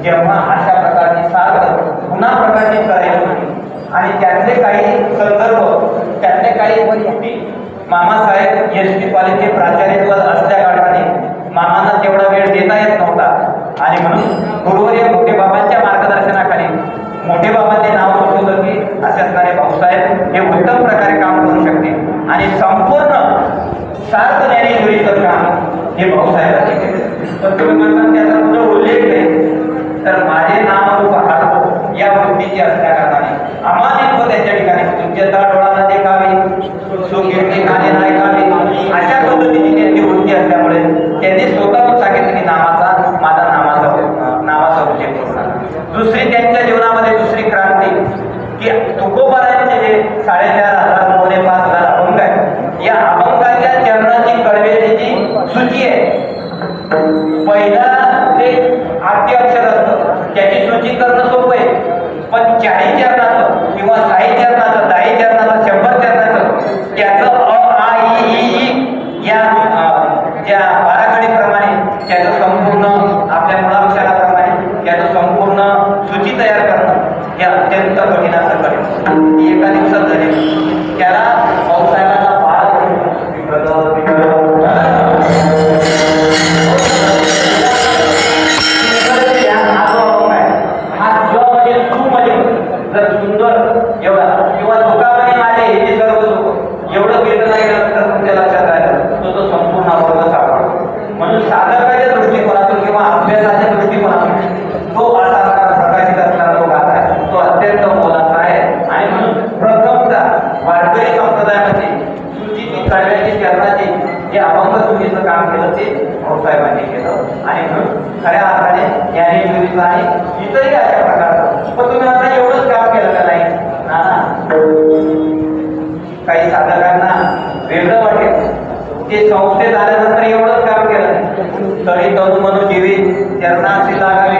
जेव्हा अशा प्रकारची सार्थ पुन्हा प्रकाशित करायची होती आणि त्यातले काही संदर्भ, त्यातले काही गोष्टी मामासाहेब एस.टी. कॉलेजचे प्राचार्यत्व असल्या कारणाने मामांना तेवढा वेळ देता येत नव्हता. आणि म्हणून गुरुवर्य मोठे बाबांच्या मार्गदर्शनाखाली मोठे बाबांनी नाव सुचवलं की असे असणारे भाऊसाहेब हे उत्तम प्रकारे काम करू शकते आणि संपूर्ण सार्थ ज्ञानेश्वरीचं काम हे भाऊसाहेबांनी केले. पण तुम्ही म्हणतात त्याचा कुठं उल्लेख नाही, तर माझे नाम हात या वृत्तीचे असल्या कारणाने अमानित्व त्यांच्या ठिकाणी तुमच्या डोळा देखावे, सुकीर्ती काने नाही खावे, अशा पद्धतीची त्यांची वृत्ती असल्यामुळे त्यांनी स्वतःहून सांगितलं की माझा नामाचा उल्लेख करणार. दुसरी त्यांच्या जीवनामध्ये दुसरी क्रांती की तुकोबारांचे जे 4,500 मोने 5,000 अभंग आहेत, या अभंगाच्या चरणाची कळवेची सूची आहे. पहिला ते आद्य अक्षर असतं त्याची सूची करणं सोपं आहे, पण 40 चरणाचं किंवा 60 चरणाचं, 10 चरणाचं, 100 चरणाचं त्याचं अ आ इ या ज्या बाराखडीप्रमाणे त्याचं संपूर्ण आपल्या मुळाक्षराप्रमाणे त्याचं संपूर्ण सूची तयार करणं हे अत्यंत कठीण असं कठीण. ती एका दिवसात झाली. त्याला भाऊसाहेबांना फार जर सुंदर एवढा किंवा दुकाने माझे हे सर्व सुख एवढं कीर्तन केलं तर तुमच्या लक्षात राहिलं तो संपूर्ण अवर्ग सापडतो. म्हणून साधकाच्या दृष्टिकोनातून किंवा अभ्यासाच्या दृष्टिकोनातून तो असा प्रकाशित असणारा तो गाथा आहे, तो अत्यंत मोलाचा आहे. आणि म्हणून प्रथमता वारकरी संप्रदायामध्ये गुरुसाहेबांची चरणाची जे अभंग चुकीचं काम केलं ते भाऊसाहेबांनी केलं आणि म्हणून खऱ्या अर्थाने ज्ञानेश्वरीचं आणि इतरही अशा प्रकारचं. पण तुम्ही आता एवढंच काम केलं का नाही ना? काही साधकांना वेगळं वाटेल ते संस्थेत आल्यानंतर एवढंच काम केलं तरी तनु मनु जीवे चरणाशी लागावे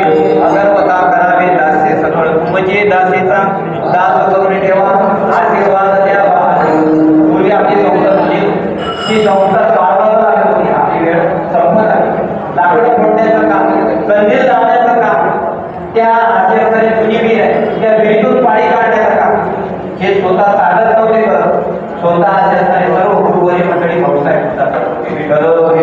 अगरवता करावे दास्य सकळ म्हणजे दासीचा दास करून ठेवा आशीर्वाद द्यावा. पूर्वी आपली संस्था होती ती संस्था चालवायला लागत होती. आपली वेळ संपत आली. लाकडं फोडण्याचं काम कंदील लावण्याचं काम त्या अशी असणारी जुनी विहीर आहे त्या विहिरीतून पाणी काढण्याचं काम हे स्वतः साधत नव्हते करत. स्वतः असे असणारे सर्व गुरुवरी मंडळी भाऊसाहेब सुद्धा करत होते.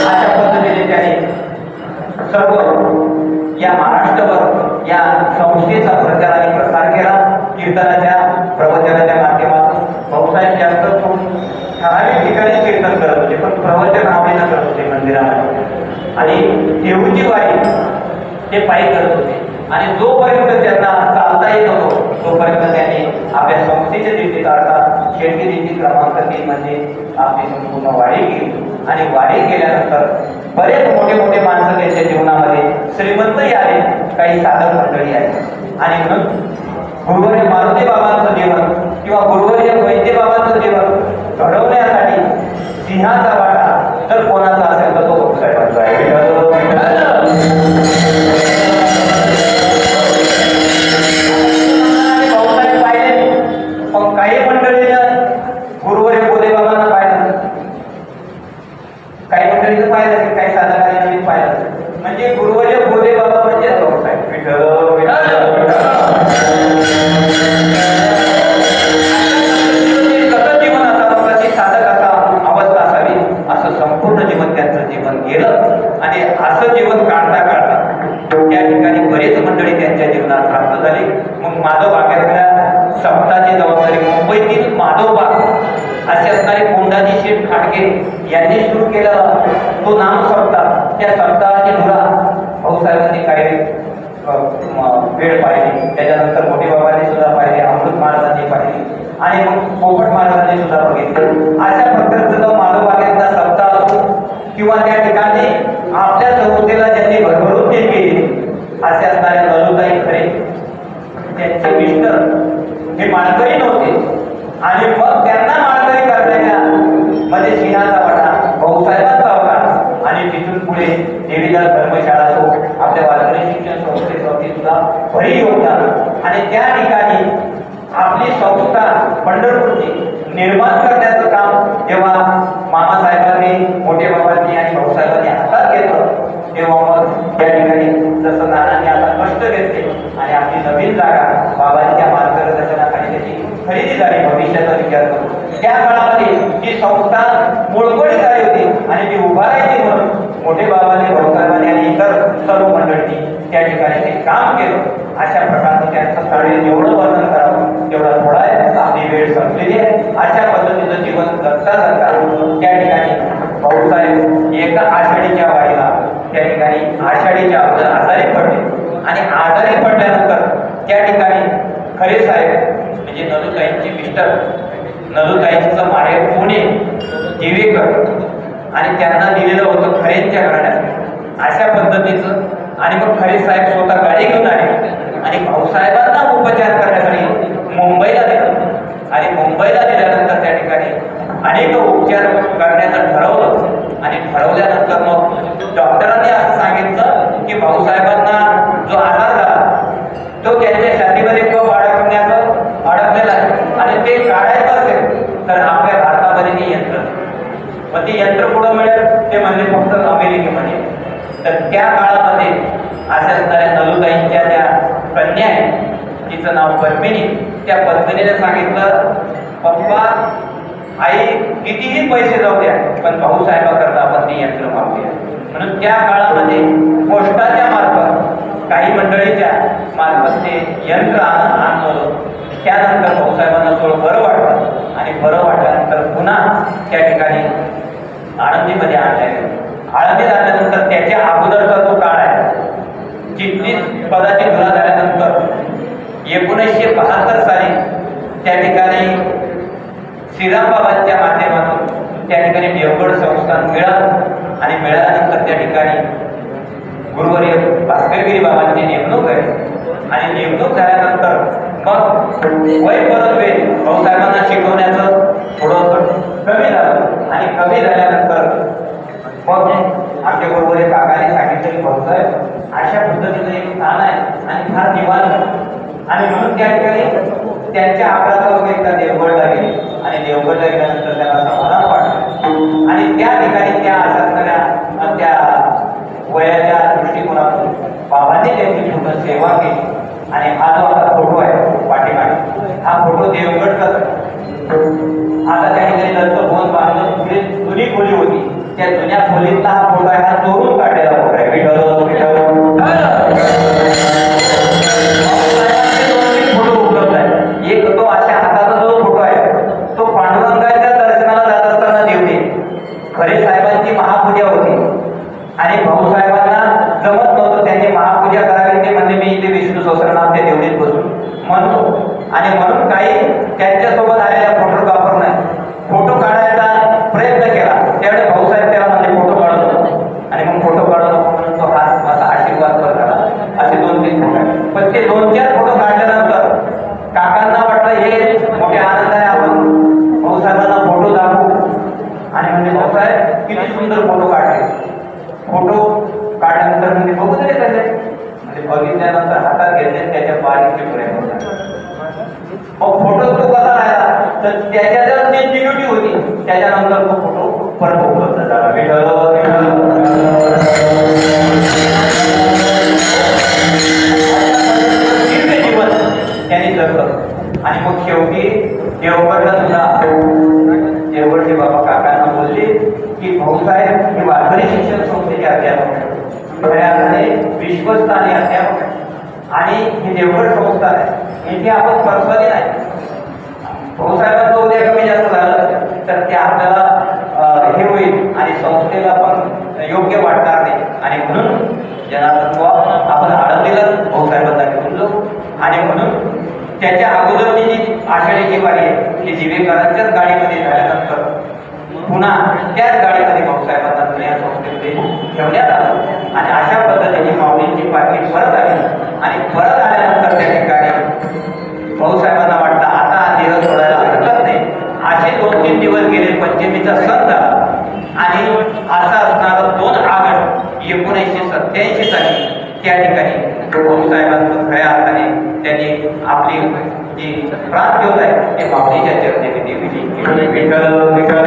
अशा पद्धतीने त्याने सर्व या महाराष्ट्रभर या संस्थेचा प्रचार आणि प्रसार केला. कीर्तनाच्या प्रवचनाच्या माध्यमातून भाऊसाहेब जास्त ठराविक ठिकाणी कीर्तन करत होते पण प्रवचन आवडीनं करत होते मंदिरामध्ये. आणि देऊची वारी ते पायी करत होते आणि जोपर्यंत त्यांना चालता येत होतो तोपर्यंत त्यांनी आपल्या संस्थेच्या दिंडीत अर्थात शेळके दिंडी क्रमांक 3 मध्ये आपली संपूर्ण वारी केली. आणि वारी केल्यानंतर बरेच मोठे मोठे माणसं त्यांच्या जीवनामध्ये श्रीमंतही आले काही साधक मंडळी आले. आणि म्हणून गुरुवर्य मारुती बाबांचं जीवन किंवा गुरुवर्य वैद्य बाबांचं जीवन घडवण्यासाठी सिंहाचा वाटा जर कोणाचा असेल तर तो भाऊसाहेबांचा आहे. भाऊसाहेब पाहिले पण काही मंडळीनं गुरुवर्य बोधे बाबांना पाहिलं, काही मंडळीनं पाहिलं, काही साधकांनी नवीन पाहिलं. म्हणजे गुरुवर्य बोधे बाबा म्हणजे भाऊसाहेब. कसं जीवन असावं, कशी साधक असावं, अवस्था असावी असं संपूर्ण जीवन त्यांचं जीवन गेलं. आणि असं जीवन काढता काढता त्या ठिकाणी बरेच मंडळी त्यांच्या जीवनात प्राप्त झाली. मग माधव बागेतल्या सप्ताची जबाबदारी मुंबईतील माधवबाग असे असणारे कोंडाजी शेठ खाडगे यांनी सुरू केलेला तो नाम सप्ताह. त्या सप्ताहाची धुरा भाऊसाहेबांनी काही वेळ पाहिली. त्याच्यानंतर मोठे बाबांनी सुद्धा पाहिले, अमृत महाराजांनी पाहिली आणि मग पोपट महाराजांनी सुद्धा बघितलं. अशा प्रकारचा माधव बागेतला सप्ताह असो किंवा त्या ठिकाणी आपल्या संस्थेला ज्यांनी भरभरून देण केली असे असणारे नलुताई खरे त्यांचे मिस्टर हे माळकरी नव्हते आणि मग त्यांना माळकरी करण्याच्या मध्ये सिंहाचा वाटा भाऊसाहेबांचा होता. आणि तिथून पुढे देवीदास धर्मशाळा असो आपल्या वारकरी शिक्षण संस्थेसाठी सुद्धा भरी योगदान. आणि त्या ठिकाणी आपली संस्था पंढरपूरची निर्माण करण्याचं काम जेव्हा मामासाहेबांनी मोठे बाबांनी आणि भाऊसाहेबांनी हातात घेतलं तेव्हा मग त्या ठिकाणी जसं नानांनी आता कष्ट घेतले आणि आपली नवीन जागा बाबांच्या मार्गदर्शनाखाली त्याची खरेदी झाली भविष्याचा विचार करून. त्या काळामध्ये ही संस्था मोडकळीत झाली होती आणि ती उभारायची म्हणून मोठे बाबांनी भाऊसाहेबांनी आणि इतर सर्व मंडळींनी त्या ठिकाणी ते काम केलं. अशा प्रकारचं त्यांचं कार्य जेवढं वर्णन करावं तेवढा थोडा आहे. आपली वेळ संपलेली आहे. अशा पद्धतीचं जीवन जगता जगता त्या ठिकाणी भाऊसाहेब एका आषाढीच्या वारीला त्या ठिकाणी आषाढीच्या अगोदर आजारी पडले आणि आजारी पडल्यानंतर त्या ठिकाणी खरे साहेब म्हणजे नलुताईंचे मिस्टर, नलुताईंचं माहेर पुणे दिवेकर आणि त्यांना दिलेलं होतं खरेंच्या घराण्यात अशा पद्धतीचं. आणि मग खरे साहेब स्वतः गाडी घेऊन आले आणि भाऊसाहेबांना उपचार करण्यासाठी मुंबईला दिलं. आणि मुंबईला दिल्यानंतर त्या ठिकाणी अनेक उपचार करण्याचं ठरवलं आणि ठरवल्यानंतर मग डॉक्टरांनी असं सांगितलं की भाऊसाहेबांना जो आजार झाला तो त्यांच्या छातीमध्ये कफ अडकलेला आहे आणि ते काढायचं असेल तर आपल्या भारतामध्ये यंत्र. मग ते यंत्र पुढं मिळेल ते म्हणजे फक्त अमेरिकेमध्ये. तर त्या काळामध्ये अशा असणाऱ्या नलुताईंच्या त्या कन्या आहे तिचं नाव पद्मिनी. त्या पद्मिनीने सांगितलं पप्पा आई कितीही पैसे जाऊ द्या पण भाऊसाहेबाकरता आपण ते यंत्र मागूया. म्हणून त्या काळामध्ये पोस्टाच्या मार्फत काही मंडळीच्या मार्फत ते यंत्र आणलं. त्यानंतर भाऊसाहेबांना थोडं बरं वाटलं आणि बरं वाटल्यानंतर पुन्हा त्या ठिकाणी आळंदीमध्ये आणले. आळंदीत आणल्यानंतर त्याच्या अगोदरचा जो काळ आहे चिटणीस पदाची धुरा झाल्यानंतर 1972 साली त्या ठिकाणी श्रीरामबाबांच्या माध्यमातून त्या ठिकाणी देवगड संस्थान मिळालं आणि मिळाल्यानंतर त्या ठिकाणी गुरुवर्य भास्करगिरी बाबांची नेमणूक आहे आणि नेमणूक झाल्यानंतर मग वय परत वेळ भाऊसाहेबांना शिकवण्याचं थोडं कमी झालं आणि कमी झाल्यानंतर मग आमच्या गुरुवर्य काकाने सांगितलं की भाऊसाहेब अशा पद्धतीचं एक स्थान आहे आणि फार निवांत आणि म्हणून त्या ठिकाणी त्यांच्या आग्रहावर एकदा देवगडला गेले आणि देवगडला गेल्यानंतर त्यांना समाधान वाटलं आणि त्या ठिकाणी त्या असणाऱ्या त्या वयाच्या दृष्टिकोनातून बाबांनी त्यांची पूर्ण सेवा केली आणि हा जो आता फोटो आहे पाठीमागे हा फोटो देवगडचाच आता त्या ठिकाणी नंतर भवन बांधलं पुढे जुनी खोली होती त्या जुन्या खोलीतला हा फोटो आहे हा चोरून काढलेला फोटो आहे फोटो उपलब्ध आहे एक तो अशा हाताचा जो फोटो आहे तो पांडुरंगाच्या दर्शनाला जात असताना देवले खरे साहेबांची महापूजा होती आणि भाऊसाहेबांना जमत नव्हतं त्यांनी महापूजा करावी ते म्हणजे मी इथे विष्णू सहस्रनाम त्या देवळीत बसून म्हणतो आणि म्हणून काही त्यांच्यासोबत आलेल्या फोटोग्राफर नाही फोटो काढायचा प्रयत्न केला त्यावेळी भाऊसाहेब त्याला म्हणजे फोटो काढत होतो आणि मग फोटो काढत होतो म्हणून तो हात असा आशीर्वाद करत झाला असे 2-3 फोटो पण ते 2-4 फोटो काढल्यानंतर काकांना वाटलं हे मोठ्या आनंदाने आपण भाऊसाहेबांना फोटो दाखवू आणि म्हणजे भाऊसाहेब किती सुंदर फोटो काढले फोटो काढल्यानंतर म्हणजे बघू तरी त्याचे म्हणजे बघितल्यानंतर हातात घेतले त्याच्या बारीकचे प्रयत्न मग फोटो तो कसा राहिला तर त्याच्यात जी निगेटिव्ह होती त्याच्यानंतर तो फोटो परत उपलब्ध झाला जीवन त्यांनी जगलं आणि मग शेवटी देवगडला सुद्धा देवगडचे बाबा काकांना बोलले की भाऊसाहेब हे वारकरी शिक्षण संस्थेचे अध्यापक खऱ्या अर्थाने विश्वस्तानी अध्यापक आणि ही देवगड संस्था आहे इथे आपण पर्सनली नाही भाऊसाहेबांचं उद्या कमी जास्त झालं तर ते आपल्याला हे होईल आणि संस्थेला पण योग्य वाटणार नाही आणि म्हणून जनार्दन आपण आळंदीला भाऊसाहेबांना घेऊन जाऊ आणि म्हणून त्याच्या अगोदरची जी आषाढीची वारी आहे ती दिवेकरांच्याच गाडीमध्ये झाल्यानंतर पुन्हा त्याच गाडीमध्ये भाऊसाहेबांना जुन्या संस्थेमध्ये ठेवण्यात आलं आणि अशा पद्धतीने माऊलींची पालखी परत आली आणि परत आल्यानंतर त्या ठिकाणी भाऊसाहेबांना वाटलं आता देह सोडायला हरकत नाही असे 2-3 दिवस गेले पंचमीचा सण झाला आणि असा असणारा 2 ऑगस्ट 1987 साली त्या ठिकाणी भाऊसाहेबांचं खऱ्या अर्थाने त्यांनी आपली जी प्राणज्योत आहे ते माऊलीच्या चरणी देवी विठ्ठल विठ्ठल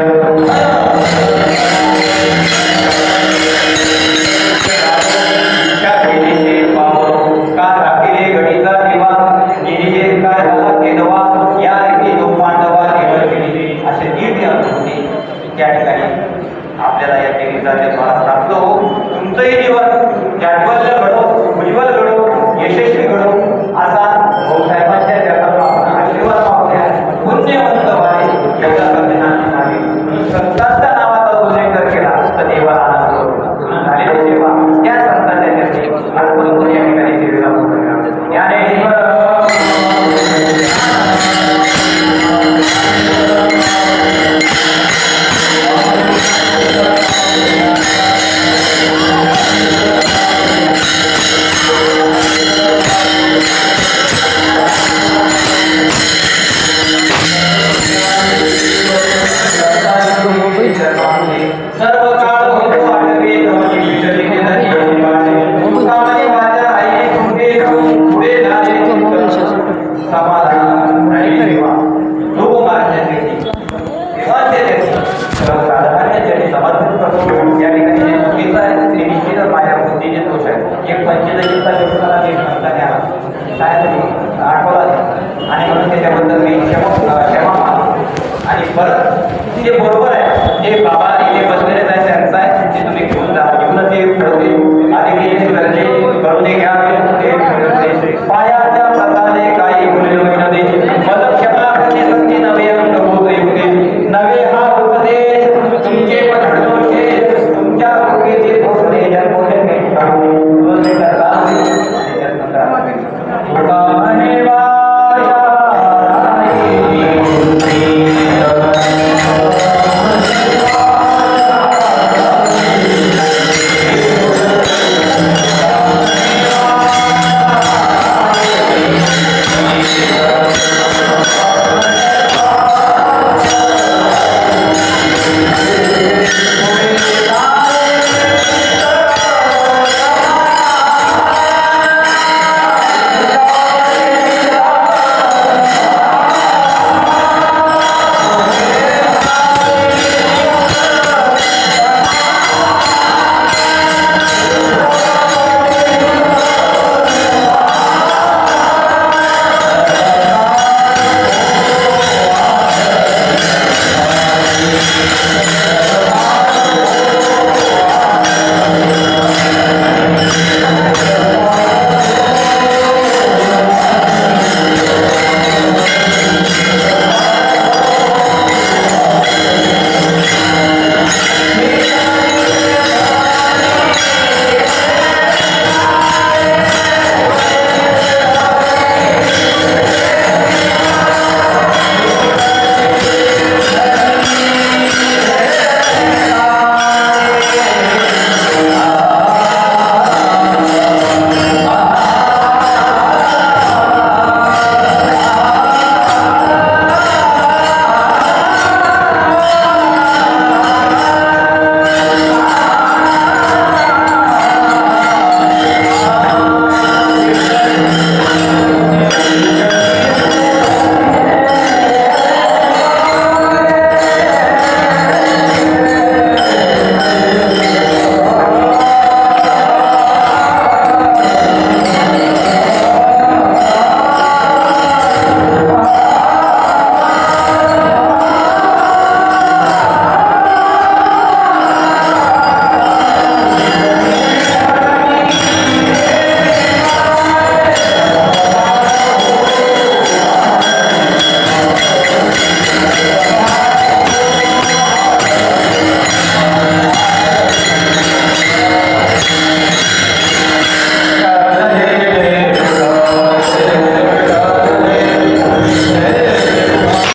त्या ठिकाणी आपल्याला या देवीचा द्वारा प्राप्त हो तुमचंही जीवन जाज्वल्य घडो उज्ज्वल घडो यशस्वी घडो असा भाऊसाहेबांच्या जगात आपण आशीर्वाद मागूया पुण्यवंत व्हावे एवढा संविधान झाले संतांच्या नावाचा उल्लेख जर केला तर देवाला आनंद होतो म्हणून झालेली सेवा त्या संतांच्या चरणी आजपर्यंत या ठिकाणी सेवेला ज्ञानेश्वर आणि म्हणून त्याच्याबद्दल मी क्षमा आणि परत जे बरोबर आहे जे बाबा इथे बसलेले आहेत त्यांचं आहे ते तुम्ही घेऊन जा घेऊन ते आधी